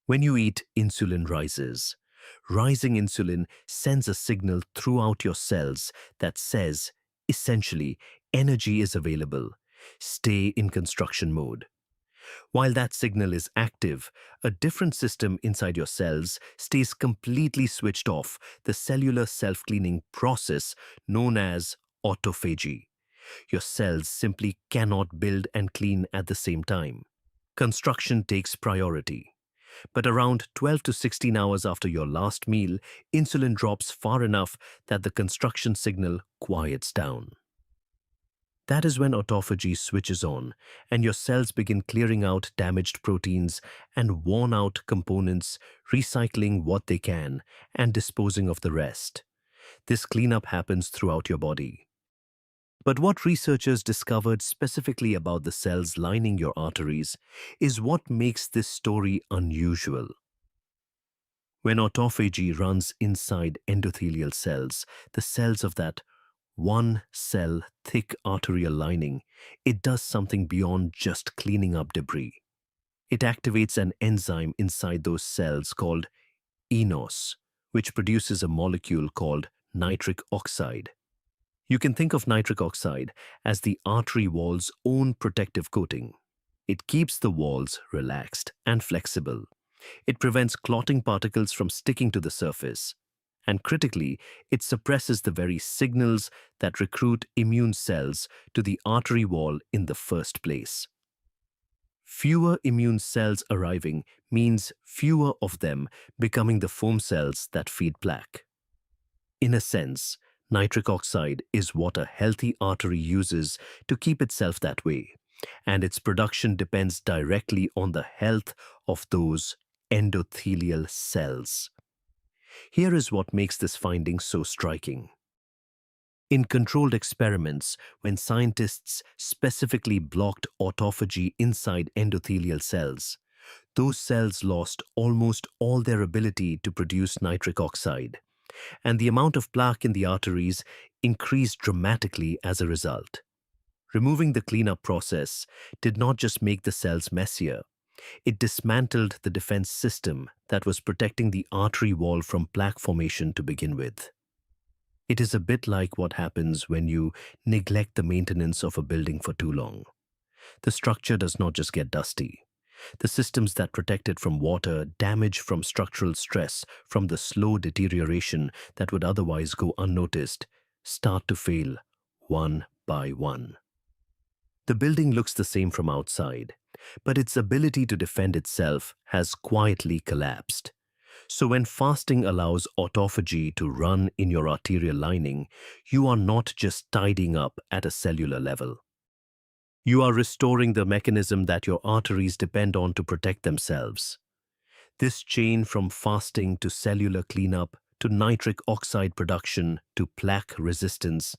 When you eat, insulin rises. Rising insulin sends a signal throughout your cells that says, essentially, energy is available. Stay in construction mode. While that signal is active, a different system inside your cells stays completely switched off: the cellular self-cleaning process known as autophagy. Your cells simply cannot build and clean at the same time. Construction takes priority. But around 12 to 16 hours after your last meal, insulin drops far enough that the construction signal quiets down. That is when autophagy switches on, and your cells begin clearing out damaged proteins and worn-out components, recycling what they can and disposing of the rest. This cleanup happens throughout your body. But what researchers discovered specifically about the cells lining your arteries is what makes this story unusual. When autophagy runs inside endothelial cells, the cells of that one-cell thick arterial lining, it does something beyond just cleaning up debris. It activates an enzyme inside those cells called eNOS, which produces a molecule called nitric oxide. You can think of nitric oxide as the artery wall's own protective coating. It keeps the walls relaxed and flexible. It prevents clotting particles from sticking to the surface. And critically, it suppresses the very signals that recruit immune cells to the artery wall in the first place. Fewer immune cells arriving means fewer of them becoming the foam cells that feed plaque. In a sense, nitric oxide is what a healthy artery uses to keep itself that way, and its production depends directly on the health of those endothelial cells. Here is what makes this finding so striking. In controlled experiments, when scientists specifically blocked autophagy inside endothelial cells, those cells lost almost all their ability to produce nitric oxide, and the amount of plaque in the arteries increased dramatically as a result. Removing the cleanup process did not just make the cells messier, it dismantled the defense system that was protecting the artery wall from plaque formation to begin with. It is a bit like what happens when you neglect the maintenance of a building for too long. The structure does not just get dusty. The systems that protect it from water, damage from structural stress, from the slow deterioration that would otherwise go unnoticed, start to fail one by one. The building looks the same from outside, but its ability to defend itself has quietly collapsed. So when fasting allows autophagy to run in your arterial lining, you are not just tidying up at a cellular level. You are restoring the mechanism that your arteries depend on to protect themselves. This chain from fasting to cellular cleanup to nitric oxide production to plaque resistance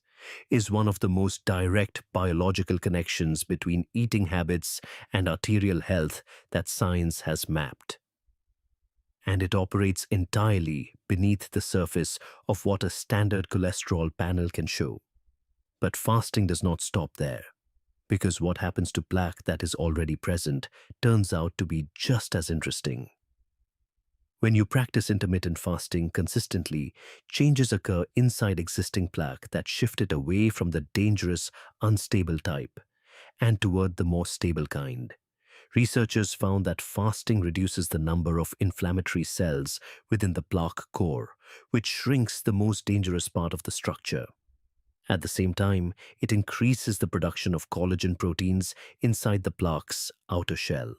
is one of the most direct biological connections between eating habits and arterial health that science has mapped. And it operates entirely beneath the surface of what a standard cholesterol panel can show. But fasting does not stop there, because what happens to plaque that is already present turns out to be just as interesting. When you practice intermittent fasting consistently, changes occur inside existing plaque that shift it away from the dangerous, unstable type and toward the more stable kind. Researchers found that fasting reduces the number of inflammatory cells within the plaque core, which shrinks the most dangerous part of the structure. At the same time, it increases the production of collagen proteins inside the plaque's outer shell.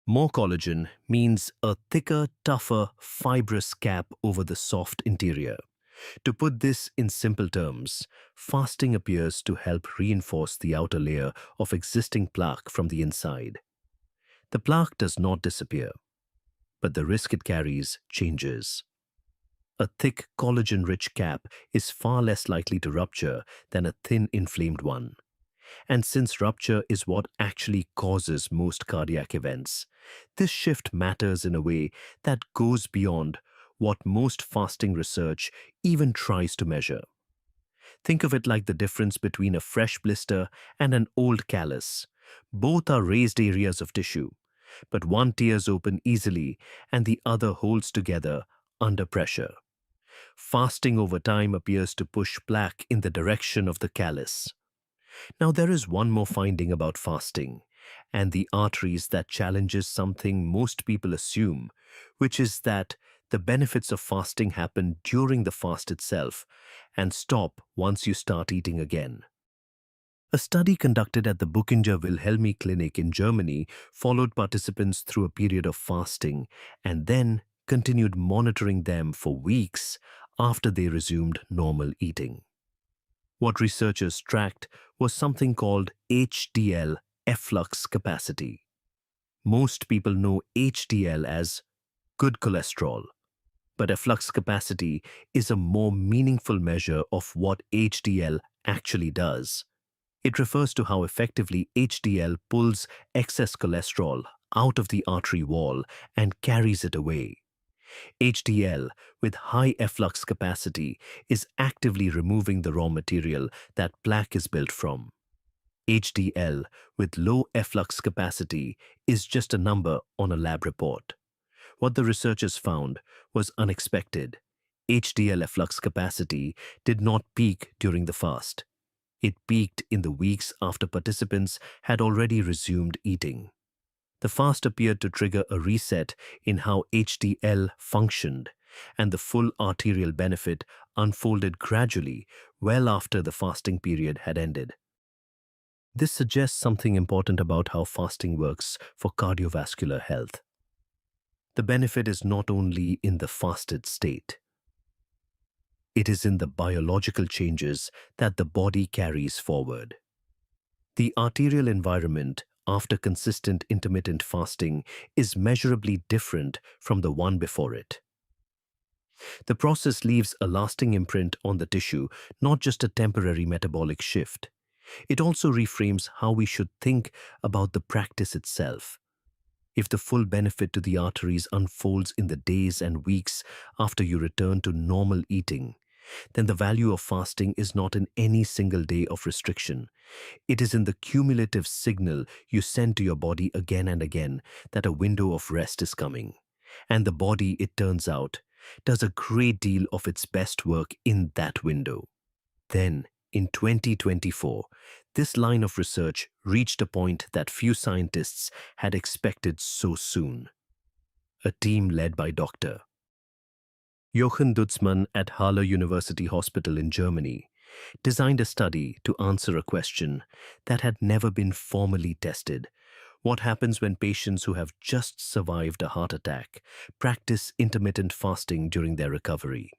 More collagen means a thicker, tougher, fibrous cap over the soft interior. To put this in simple terms, fasting appears to help reinforce the outer layer of existing plaque from the inside. The plaque does not disappear, but the risk it carries changes. A thick, collagen-rich cap is far less likely to rupture than a thin, inflamed one. And since rupture is what actually causes most cardiac events, this shift matters in a way that goes beyond what most fasting research even tries to measure. Think of it like the difference between a fresh blister and an old callus. Both are raised areas of tissue, but one tears open easily and the other holds together under pressure. Fasting over time appears to push plaque in the direction of the callus. Now there is one more finding about fasting and the arteries that challenges something most people assume, which is that the benefits of fasting happen during the fast itself and stop once you start eating again. A study conducted at the Buchinger Wilhelmi Clinic in Germany followed participants through a period of fasting and then continued monitoring them for weeks after they resumed normal eating. What researchers tracked was something called HDL efflux capacity. Most people know HDL as good cholesterol, but efflux capacity is a more meaningful measure of what HDL actually does. It refers to how effectively HDL pulls excess cholesterol out of the artery wall and carries it away. HDL with high efflux capacity is actively removing the raw material that plaque is built from. HDL with low efflux capacity is just a number on a lab report. What the researchers found was unexpected. HDL efflux capacity did not peak during the fast. It peaked in the weeks after participants had already resumed eating. The fast appeared to trigger a reset in how HDL functioned, and the full arterial benefit unfolded gradually well after the fasting period had ended. This suggests something important about how fasting works for cardiovascular health. The benefit is not only in the fasted state. It is in the biological changes that the body carries forward. The arterial environment after consistent intermittent fasting is measurably different from the one before it. The process leaves a lasting imprint on the tissue, not just a temporary metabolic shift. It also reframes how we should think about the practice itself. If the full benefit to the arteries unfolds in the days and weeks after you return to normal eating, then the value of fasting is not in any single day of restriction. It is in the cumulative signal you send to your body again and again that a window of rest is coming. And the body, it turns out, does a great deal of its best work in that window. Then, In 2024, this line of research reached a point that few scientists had expected so soon. A team led by Dr. Jochen Dutzmann at Halle University Hospital in Germany designed a study to answer a question that had never been formally tested. What happens when patients who have just survived a heart attack practice intermittent fasting during their recovery?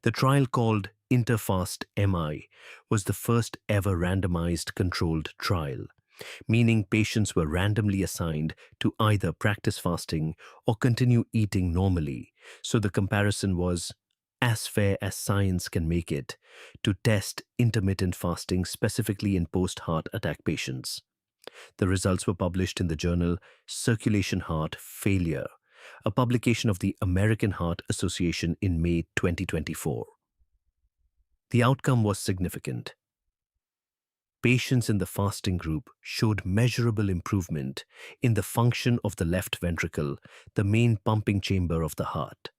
The trial, called INTERFAST-MI, was the first ever randomized controlled trial, meaning patients were randomly assigned to either practice fasting or continue eating normally, so the comparison was as fair as science can make it to test intermittent fasting specifically in post-heart attack patients. The results were published in the journal Circulation Heart Failure, a publication of the American Heart Association in May 2024. The outcome was significant. Patients in the fasting group showed measurable improvement in the function of the left ventricle, the main pumping chamber of the heart.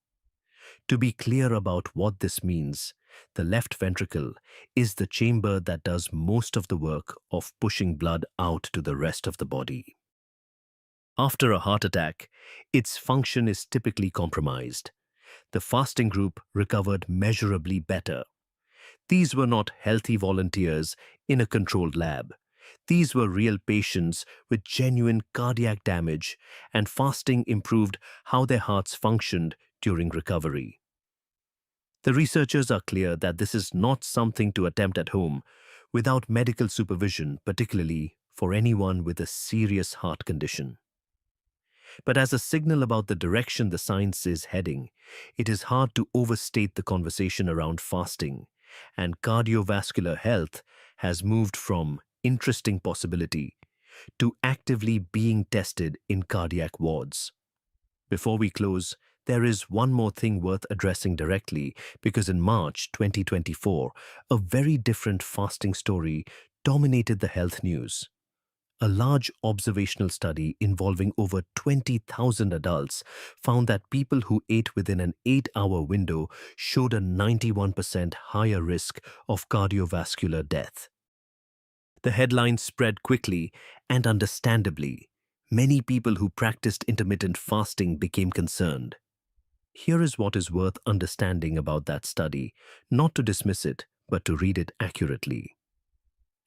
To be clear about what this means, the left ventricle is the chamber that does most of the work of pushing blood out to the rest of the body. After a heart attack, its function is typically compromised. The fasting group recovered measurably better. These were not healthy volunteers in a controlled lab. These were real patients with genuine cardiac damage, and fasting improved how their hearts functioned during recovery. The researchers are clear that this is not something to attempt at home without medical supervision, particularly for anyone with a serious heart condition. But as a signal about the direction the science is heading, it is hard to overstate the conversation around fasting, and cardiovascular health has moved from interesting possibility to actively being tested in cardiac wards. Before we close, there is one more thing worth addressing directly, because in March 2024, a very different fasting story dominated the health news. A large observational study involving over 20,000 adults found that people who ate within an 8-hour window showed a 91% higher risk of cardiovascular death. The headline spread quickly, and understandably, many people who practiced intermittent fasting became concerned. Here is what is worth understanding about that study, not to dismiss it, but to read it accurately.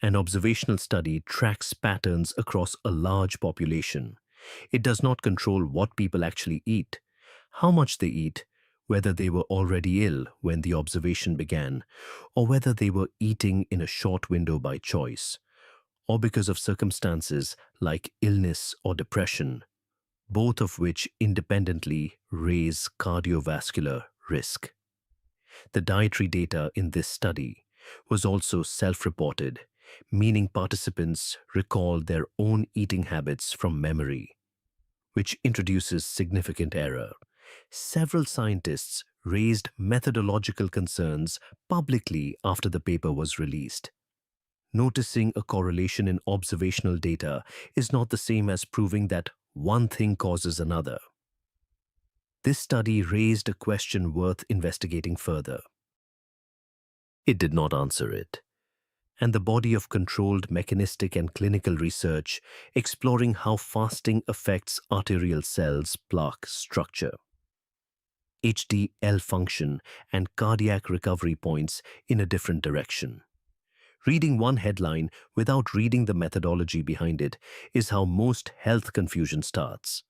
An observational study tracks patterns across a large population. It does not control what people actually eat, how much they eat, whether they were already ill when the observation began, or whether they were eating in a short window by choice, or because of circumstances like illness or depression, both of which independently raise cardiovascular risk. The dietary data in this study was also self-reported, meaning participants recalled their own eating habits from memory, which introduces significant error. Several scientists raised methodological concerns publicly after the paper was released. Noticing a correlation in observational data is not the same as proving that one thing causes another. This study raised a question worth investigating further. It did not answer it, and the body of controlled mechanistic and clinical research exploring how fasting affects arterial cells, plaque structure, HDL function, and cardiac recovery points in a different direction. Reading one headline without reading the methodology behind it is how most health confusion starts.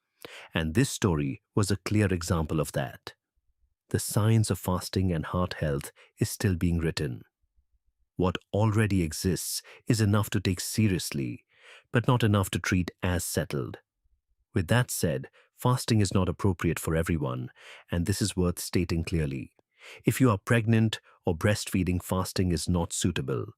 And this story was a clear example of that. The science of fasting and heart health is still being written. What already exists is enough to take seriously, but not enough to treat as settled. With that said, fasting is not appropriate for everyone, and this is worth stating clearly. If you are pregnant or breastfeeding, fasting is not suitable.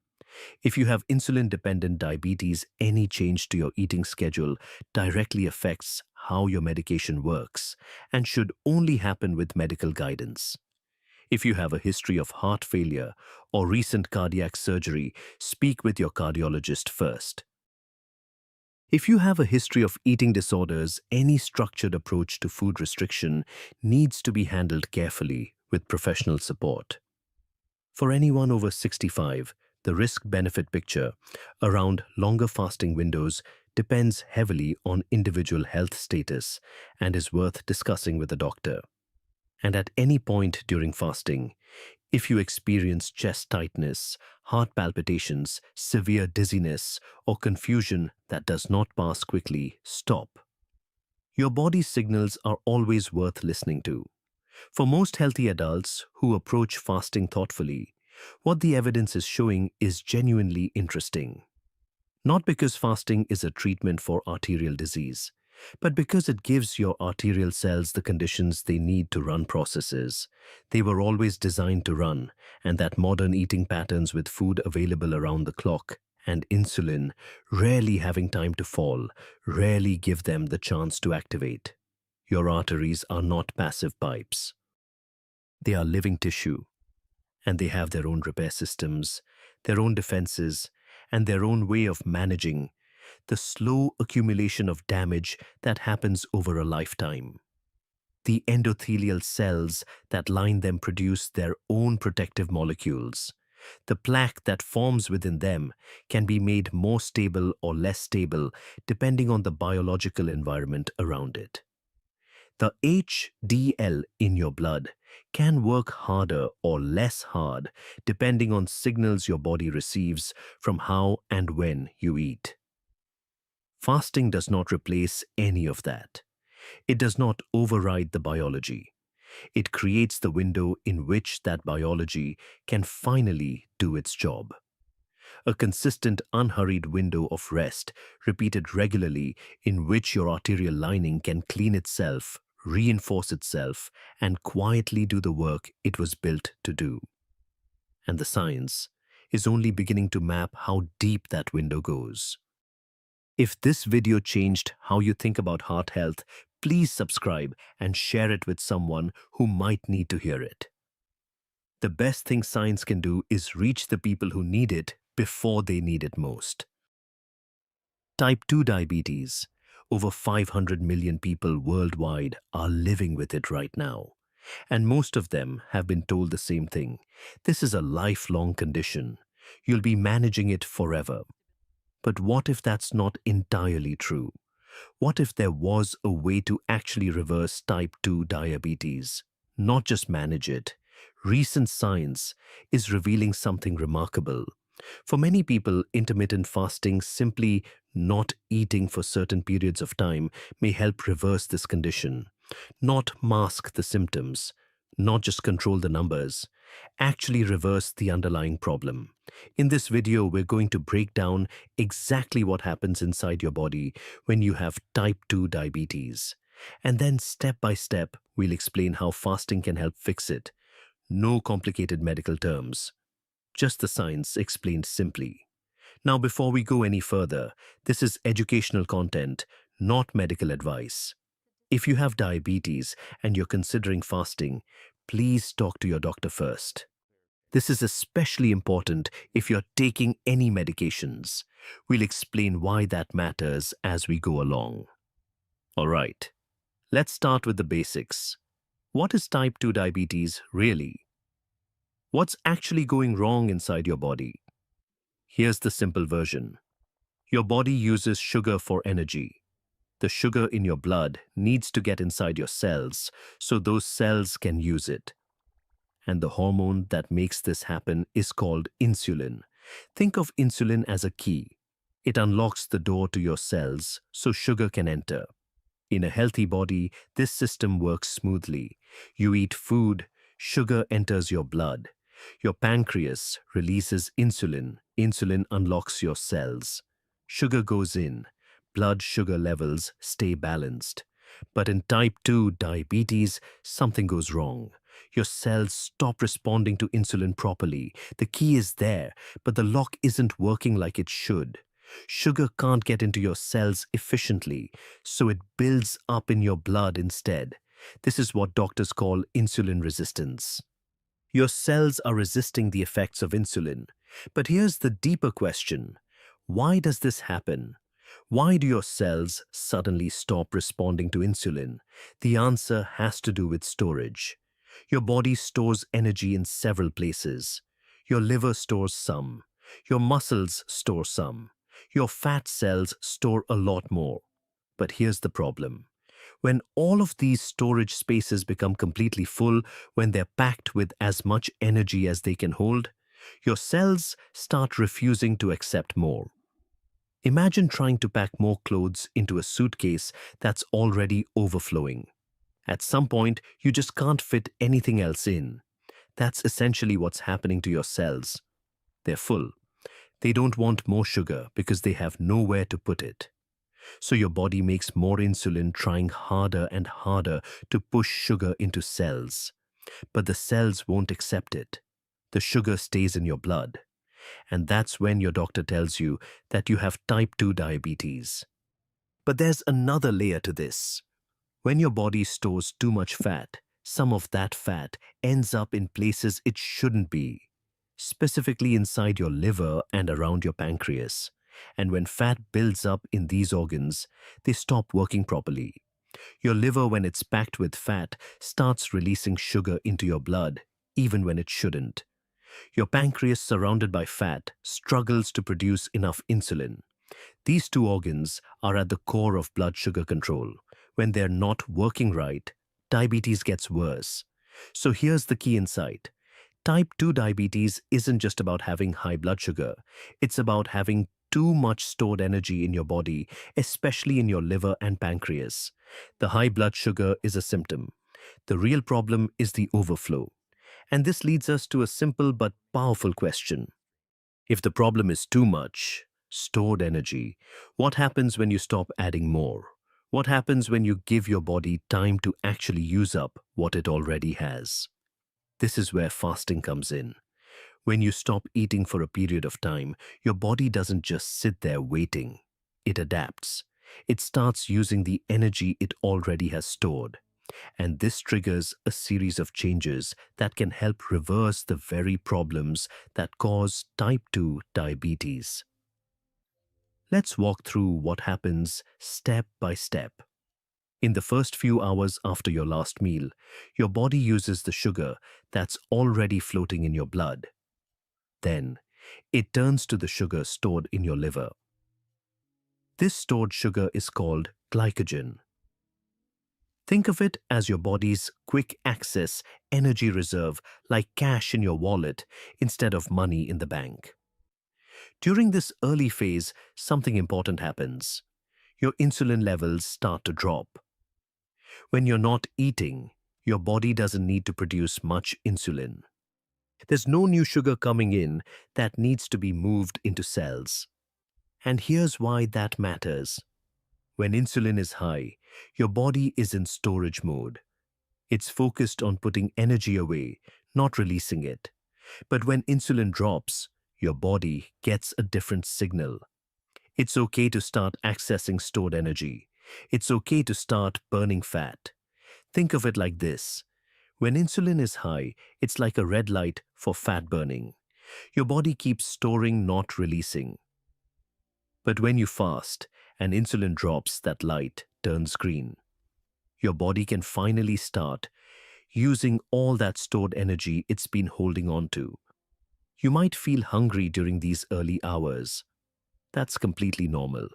If you have insulin-dependent diabetes, any change to your eating schedule directly affects how your medication works and should only happen with medical guidance. If you have a history of heart failure or recent cardiac surgery, speak with your cardiologist first. If you have a history of eating disorders, any structured approach to food restriction needs to be handled carefully with professional support. For anyone over 65, The risk-benefit picture around longer fasting windows depends heavily on individual health status and is worth discussing with a doctor. And at any point during fasting, if you experience chest tightness, heart palpitations, severe dizziness, or confusion that does not pass quickly, stop. Your body's signals are always worth listening to. For most healthy adults who approach fasting thoughtfully, what the evidence is showing is genuinely interesting. Not because fasting is a treatment for arterial disease, but because it gives your arterial cells the conditions they need to run processes they were always designed to run, and that modern eating patterns with food available around the clock and insulin rarely having time to fall rarely give them the chance to activate. Your arteries are not passive pipes. They are living tissue, and they have their own repair systems, their own defenses, and their own way of managing the slow accumulation of damage that happens over a lifetime. The endothelial cells that line them produce their own protective molecules. The plaque that forms within them can be made more stable or less stable depending on the biological environment around it. The HDL in your blood can work harder or less hard depending on signals your body receives from how and when you eat. Fasting does not replace any of that. It does not override the biology. It creates the window in which that biology can finally do its job. A consistent, unhurried window of rest, repeated regularly, in which your arterial lining can clean itself, reinforce itself, and quietly do the work it was built to do. And the science is only beginning to map how deep that window goes. If this video changed how you think about heart health, please subscribe and share it with someone who might need to hear it. The best thing science can do is reach the people who need it before they need it most. Type 2 diabetes. Over 500 million people worldwide are living with it right now. And most of them have been told the same thing. This is a lifelong condition. You'll be managing it forever. But what if that's not entirely true? What if there was a way to actually reverse type 2 diabetes? Not just manage it. Recent science is revealing something remarkable. For many people, intermittent fasting, simply not eating for certain periods of time, may help reverse this condition. Not mask the symptoms, not just control the numbers, actually reverse the underlying problem. In this video, we're going to break down exactly what happens inside your body when you have type 2 diabetes. And then step by step, we'll explain how fasting can help fix it. No complicated medical terms, just the science explained simply. Now, before we go any further, this is educational content, not medical advice. If you have diabetes and you're considering fasting, please talk to your doctor first. This is especially important if you're taking any medications. We'll explain why that matters as we go along. All right, let's start with the basics. What is type 2 diabetes really? What's actually going wrong inside your body? Here's the simple version. Your body uses sugar for energy. The sugar in your blood needs to get inside your cells so those cells can use it. And the hormone that makes this happen is called insulin. Think of insulin as a key. It unlocks the door to your cells so sugar can enter. In a healthy body, this system works smoothly. You eat food, sugar enters your blood. Your pancreas releases insulin. Insulin unlocks your cells. Sugar goes in. Blood sugar levels stay balanced. But in type 2 diabetes, something goes wrong. Your cells stop responding to insulin properly. The key is there, but the lock isn't working like it should. Sugar can't get into your cells efficiently, so it builds up in your blood instead. This is what doctors call insulin resistance. Your cells are resisting the effects of insulin. But here's the deeper question. Why does this happen? Why do your cells suddenly stop responding to insulin? The answer has to do with storage. Your body stores energy in several places. Your liver stores some. Your muscles store some. Your fat cells store a lot more. But here's the problem. When all of these storage spaces become completely full, when they're packed with as much energy as they can hold, your cells start refusing to accept more. Imagine trying to pack more clothes into a suitcase that's already overflowing. At some point, you just can't fit anything else in. That's essentially what's happening to your cells. They're full. They don't want more sugar because they have nowhere to put it. So your body makes more insulin, trying harder and harder to push sugar into cells. But the cells won't accept it. The sugar stays in your blood. And that's when your doctor tells you that you have type 2 diabetes. But there's another layer to this. When your body stores too much fat, some of that fat ends up in places it shouldn't be, specifically inside your liver and around your pancreas. And when fat builds up in these organs, they stop working properly. Your liver, when it's packed with fat, starts releasing sugar into your blood, even when it shouldn't. Your pancreas, surrounded by fat, struggles to produce enough insulin. These two organs are at the core of blood sugar control. When they're not working right, diabetes gets worse. So here's the key insight. Type 2 diabetes isn't just about having high blood sugar. It's about having too much stored energy in your body, especially in your liver and pancreas. The high blood sugar is a symptom. The real problem is the overflow. And this leads us to a simple but powerful question. If the problem is too much stored energy, what happens when you stop adding more? What happens when you give your body time to actually use up what it already has? This is where fasting comes in. When you stop eating for a period of time, your body doesn't just sit there waiting. It adapts. It starts using the energy it already has stored. And this triggers a series of changes that can help reverse the very problems that cause type 2 diabetes. Let's walk through what happens step by step. In the first few hours after your last meal, your body uses the sugar that's already floating in your blood. Then, it turns to the sugar stored in your liver. This stored sugar is called glycogen. Think of it as your body's quick access energy reserve, like cash in your wallet instead of money in the bank. During this early phase, something important happens. Your insulin levels start to drop. When you're not eating, your body doesn't need to produce much insulin. There's no new sugar coming in that needs to be moved into cells. And here's why that matters. When insulin is high, your body is in storage mode. It's focused on putting energy away, not releasing it. But when insulin drops, your body gets a different signal. It's okay to start accessing stored energy. It's okay to start burning fat. Think of it like this. When insulin is high, it's like a red light for fat burning. Your body keeps storing, not releasing. But when you fast and insulin drops, that light turns green. Your body can finally start using all that stored energy it's been holding on to. You might feel hungry during these early hours. That's completely normal.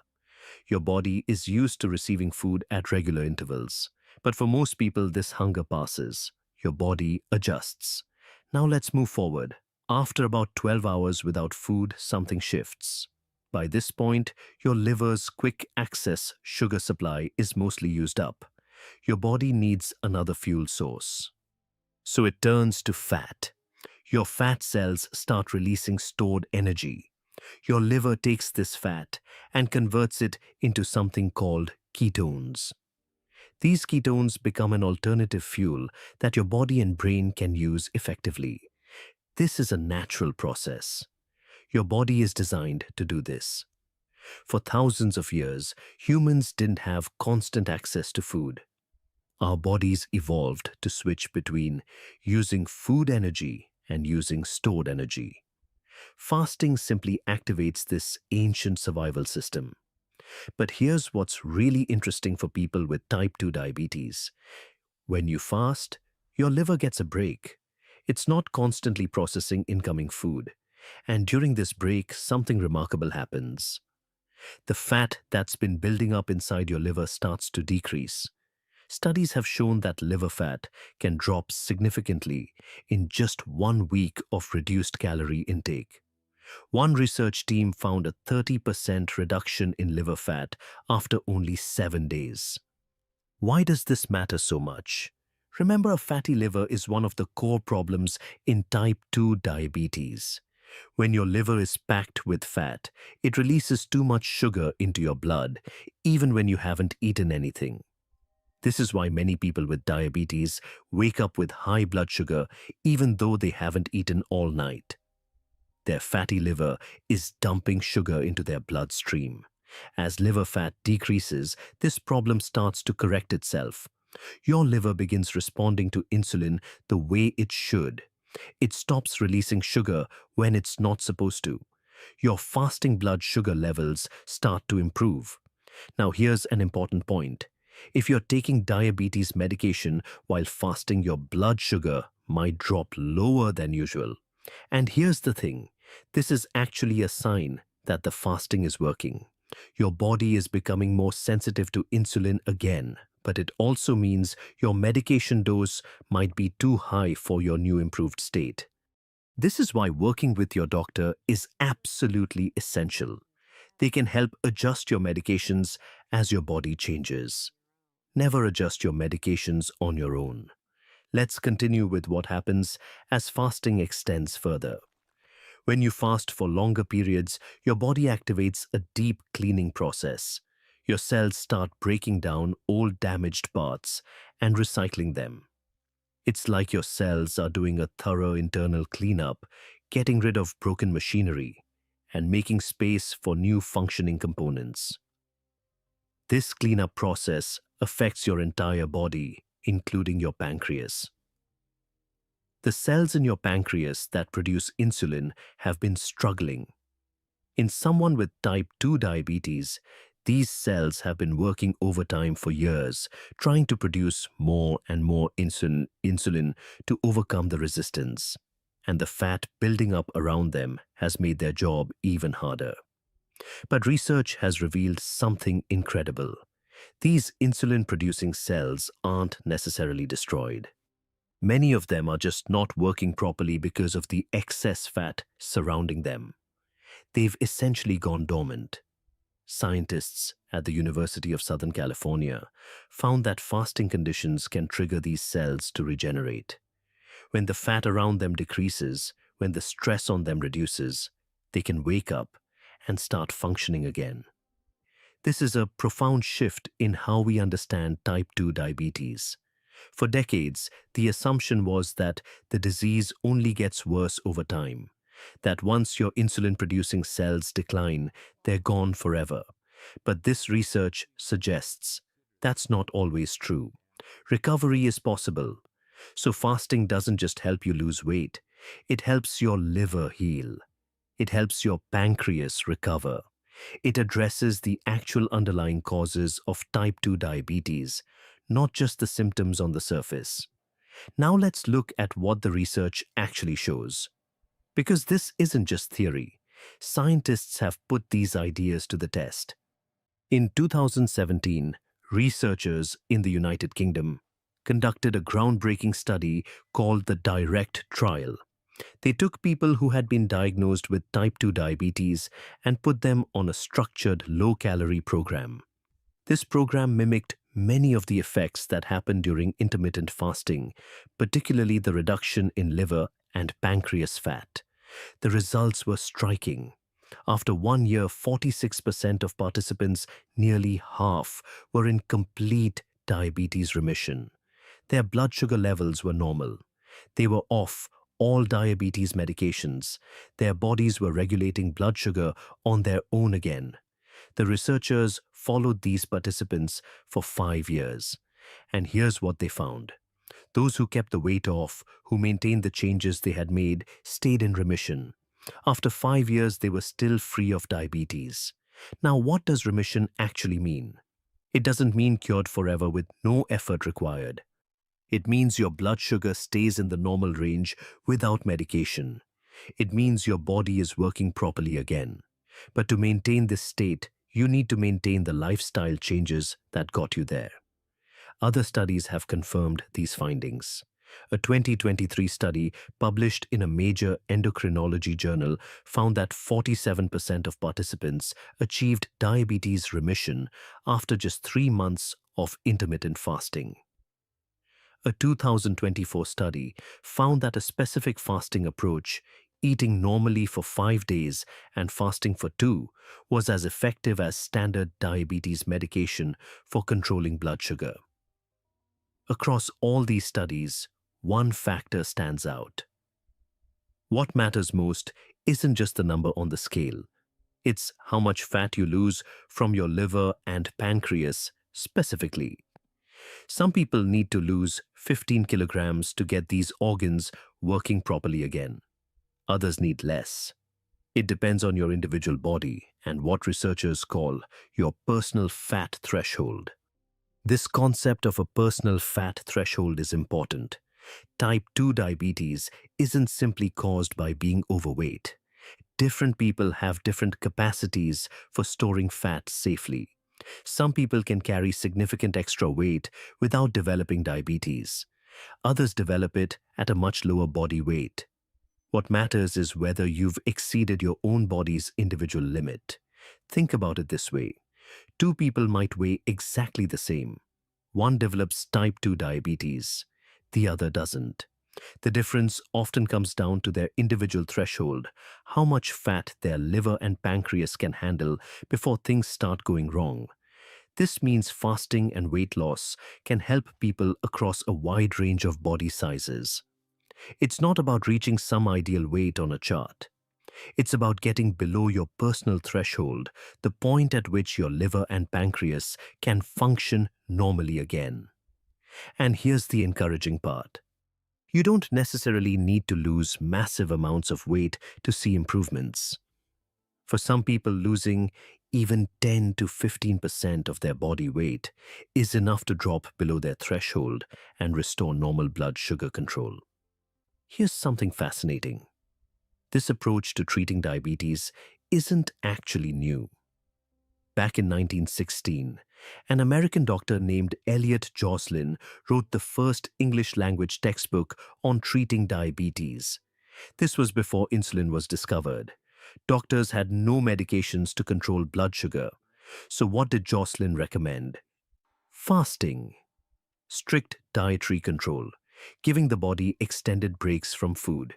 Your body is used to receiving food at regular intervals. But for most people, this hunger passes. Your body adjusts. Now let's move forward. After about 12 hours without food, something shifts. By this point, your liver's quick access sugar supply is mostly used up. Your body needs another fuel source. So it turns to fat. Your fat cells start releasing stored energy. Your liver takes this fat and converts it into something called ketones. These ketones become an alternative fuel that your body and brain can use effectively. This is a natural process. Your body is designed to do this. For thousands of years, humans didn't have constant access to food. Our bodies evolved to switch between using food energy and using stored energy. Fasting simply activates this ancient survival system. But here's what's really interesting for people with type 2 diabetes. When you fast, your liver gets a break. It's not constantly processing incoming food. And during this break, something remarkable happens. The fat that's been building up inside your liver starts to decrease. Studies have shown that liver fat can drop significantly in just 1 week of reduced calorie intake. One research team found a 30% reduction in liver fat after only 7 days. Why does this matter so much? Remember, a fatty liver is one of the core problems in type 2 diabetes. When your liver is packed with fat, it releases too much sugar into your blood, even when you haven't eaten anything. This is why many people with diabetes wake up with high blood sugar even though they haven't eaten all night. Their fatty liver is dumping sugar into their bloodstream. As liver fat decreases, this problem starts to correct itself. Your liver begins responding to insulin the way it should. It stops releasing sugar when it's not supposed to. Your fasting blood sugar levels start to improve. Now here's an important point. If you're taking diabetes medication while fasting, your blood sugar might drop lower than usual. And here's the thing. This is actually a sign that the fasting is working. Your body is becoming more sensitive to insulin again, but it also means your medication dose might be too high for your new improved state. This is why working with your doctor is absolutely essential. They can help adjust your medications as your body changes. Never adjust your medications on your own. Let's continue with what happens as fasting extends further. When you fast for longer periods, your body activates a deep cleaning process. Your cells start breaking down old damaged parts and recycling them. It's like your cells are doing a thorough internal cleanup, getting rid of broken machinery and making space for new functioning components. This cleanup process affects your entire body, including your pancreas. The cells in your pancreas that produce insulin have been struggling. In someone with type 2 diabetes, these cells have been working overtime for years, trying to produce more and more insulin to overcome the resistance. And the fat building up around them has made their job even harder. But research has revealed something incredible. These insulin-producing cells aren't necessarily destroyed. Many of them are just not working properly because of the excess fat surrounding them. They've essentially gone dormant. Scientists at the University of Southern California found that fasting conditions can trigger these cells to regenerate. When the fat around them decreases, when the stress on them reduces, they can wake up and start functioning again. This is a profound shift in how we understand type 2 diabetes. For decades, the assumption was that the disease only gets worse over time, that once your insulin-producing cells decline, they're gone forever. But this research suggests that's not always true. Recovery is possible. So fasting doesn't just help you lose weight, it helps your liver heal. It helps your pancreas recover. It addresses the actual underlying causes of type 2 diabetes, not just the symptoms on the surface. Now let's look at what the research actually shows. Because this isn't just theory. Scientists have put these ideas to the test. In 2017, researchers in the United Kingdom conducted a groundbreaking study called the DIRECT trial. They took people who had been diagnosed with type 2 diabetes and put them on a structured low-calorie program. This program mimicked many of the effects that happen during intermittent fasting, particularly the reduction in liver and pancreas fat. The results were striking. After 1 year, 46% of participants, nearly half, were in complete diabetes remission. Their blood sugar levels were normal. They were off all diabetes medications. Their bodies were regulating blood sugar on their own again. The researchers followed these participants for 5 years. And here's what they found. Those who kept the weight off, who maintained the changes they had made, stayed in remission. After 5 years, they were still free of diabetes. Now, what does remission actually mean? It doesn't mean cured forever with no effort required. It means your blood sugar stays in the normal range without medication. It means your body is working properly again. But to maintain this state, you need to maintain the lifestyle changes that got you there. Other studies have confirmed these findings. A 2023 study published in a major endocrinology journal found that 47% of participants achieved diabetes remission after just 3 months of intermittent fasting. A 2024 study found that a specific fasting approach, eating normally for 5 days and fasting for 2, was as effective as standard diabetes medication for controlling blood sugar. Across all these studies, one factor stands out. What matters most isn't just the number on the scale. It's how much fat you lose from your liver and pancreas specifically. Some people need to lose 15 kilograms to get these organs working properly again. Others need less. It depends on your individual body and what researchers call your personal fat threshold. This concept of a personal fat threshold is important. Type 2 diabetes isn't simply caused by being overweight. Different people have different capacities for storing fat safely. Some people can carry significant extra weight without developing diabetes. Others develop it at a much lower body weight. What matters is whether you've exceeded your own body's individual limit. Think about it this way. 2 people might weigh exactly the same. One develops type 2 diabetes, the other doesn't. The difference often comes down to their individual threshold, how much fat their liver and pancreas can handle before things start going wrong. This means fasting and weight loss can help people across a wide range of body sizes. It's not about reaching some ideal weight on a chart. It's about getting below your personal threshold, the point at which your liver and pancreas can function normally again. And here's the encouraging part. You don't necessarily need to lose massive amounts of weight to see improvements. For some people, losing even 10 to 15% of their body weight is enough to drop below their threshold and restore normal blood sugar control. Here's something fascinating. This approach to treating diabetes isn't actually new. Back in 1916, an American doctor named Elliot Joslin wrote the first English-language textbook on treating diabetes. This was before insulin was discovered. Doctors had no medications to control blood sugar. So what did Joslin recommend? Fasting, strict dietary control, giving the body extended breaks from food.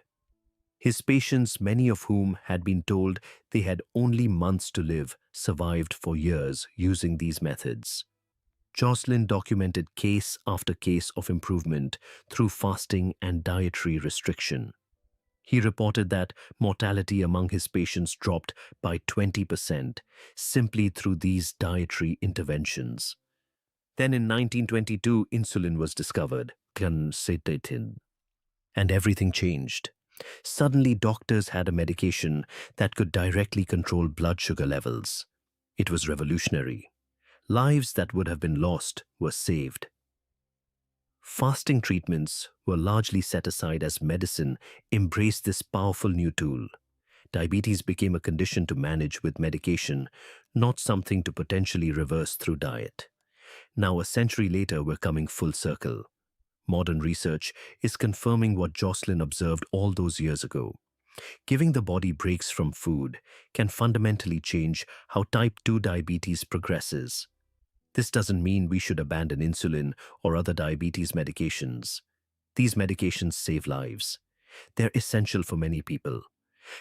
His patients, many of whom had been told they had only months to live, survived for years using these methods. Joslin documented case after case of improvement through fasting and dietary restriction. He reported that mortality among his patients dropped by 20% simply through these dietary interventions. Then in 1922, insulin was discovered, and everything changed. Suddenly, doctors had a medication that could directly control blood sugar levels. It was revolutionary. Lives that would have been lost were saved. Fasting treatments were largely set aside as medicine embraced this powerful new tool. Diabetes became a condition to manage with medication, not something to potentially reverse through diet. Now, a century later, we're coming full circle. Modern research is confirming what Joslin observed all those years ago. Giving the body breaks from food can fundamentally change how type 2 diabetes progresses. This doesn't mean we should abandon insulin or other diabetes medications. These medications save lives. They're essential for many people.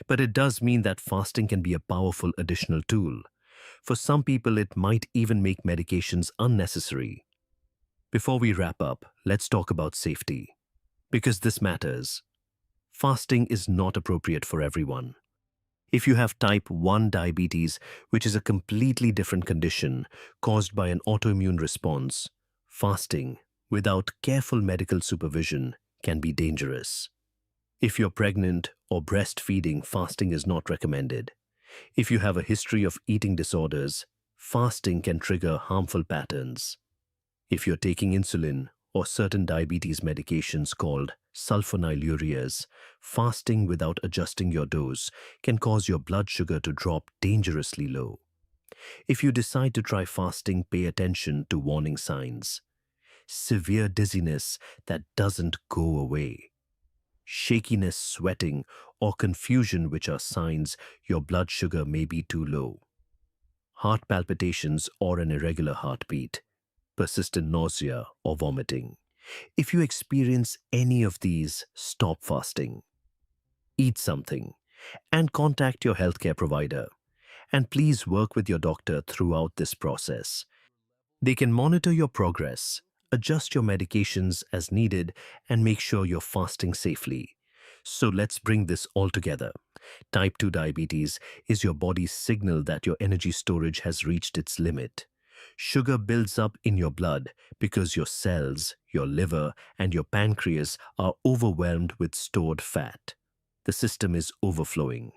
But it does mean that fasting can be a powerful additional tool. For some people, it might even make medications unnecessary. Before we wrap up, let's talk about safety. Because this matters. Fasting is not appropriate for everyone. If you have type 1 diabetes, which is a completely different condition caused by an autoimmune response, fasting, without careful medical supervision, can be dangerous. If you're pregnant or breastfeeding, fasting is not recommended. If you have a history of eating disorders, fasting can trigger harmful patterns. If you're taking insulin or certain diabetes medications called sulfonylureas, fasting without adjusting your dose can cause your blood sugar to drop dangerously low. If you decide to try fasting, pay attention to warning signs. Severe dizziness that doesn't go away. Shakiness, sweating, or confusion, which are signs your blood sugar may be too low. Heart palpitations or an irregular heartbeat. Persistent nausea or vomiting. If you experience any of these, stop fasting. Eat something and contact your healthcare provider. And please work with your doctor throughout this process. They can monitor your progress, adjust your medications as needed, and make sure you're fasting safely. So let's bring this all together. Type 2 diabetes is your body's signal that your energy storage has reached its limit. Sugar builds up in your blood because your cells, your liver, and your pancreas are overwhelmed with stored fat. The system is overflowing.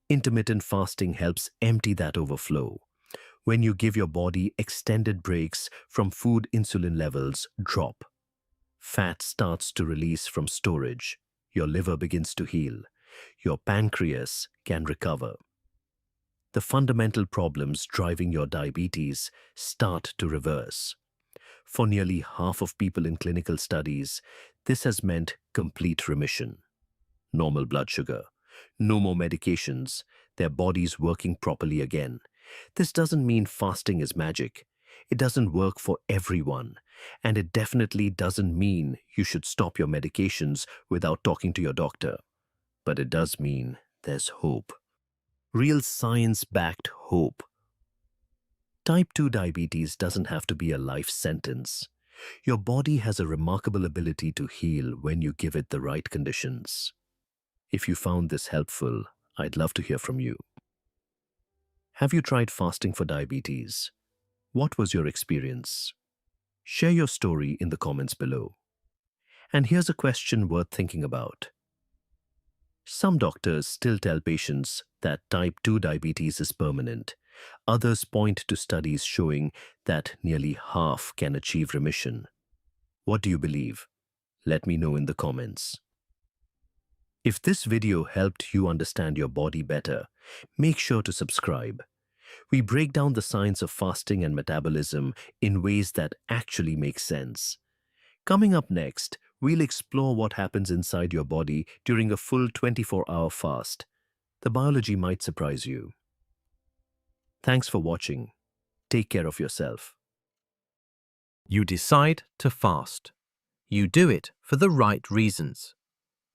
Intermittent fasting helps empty that overflow. When you give your body extended breaks from food, insulin levels drop. Fat starts to release from storage. Your liver begins to heal. Your pancreas can recover. The fundamental problems driving your diabetes start to reverse. For nearly half of people in clinical studies, this has meant complete remission. Normal blood sugar, no more medications, their bodies working properly again. This doesn't mean fasting is magic. It doesn't work for everyone. And it definitely doesn't mean you should stop your medications without talking to your doctor. But it does mean there's hope. Real science-backed hope. Type 2 diabetes doesn't have to be a life sentence. Your body has a remarkable ability to heal when you give it the right conditions. If you found this helpful, I'd love to hear from you. Have you tried fasting for diabetes? What was your experience? Share your story in the comments below. And here's a question worth thinking about. Some doctors still tell patients that type 2 diabetes is permanent. Others point to studies showing that nearly half can achieve remission. What do you believe? Let me know in the comments. If this video helped you understand your body better, make sure to subscribe. We break down the science of fasting and metabolism in ways that actually make sense. Coming up next, we'll explore what happens inside your body during a full 24-hour fast. The biology might surprise you. Thanks for watching. Take care of yourself. You decide to fast. You do it for the right reasons.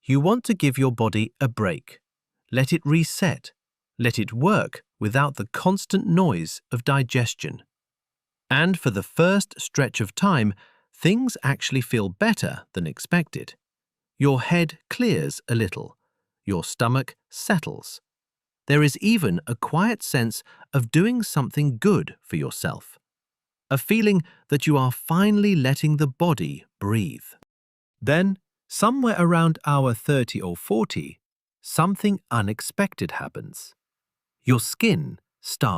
You want to give your body a break. Let it reset. Let it work without the constant noise of digestion. And for the first stretch of time, things actually feel better than expected. Your head clears a little. Your stomach settles. There is even a quiet sense of doing something good for yourself. A feeling that you are finally letting the body breathe. Then, somewhere around hour 30 or 40, something unexpected happens. Your skin starts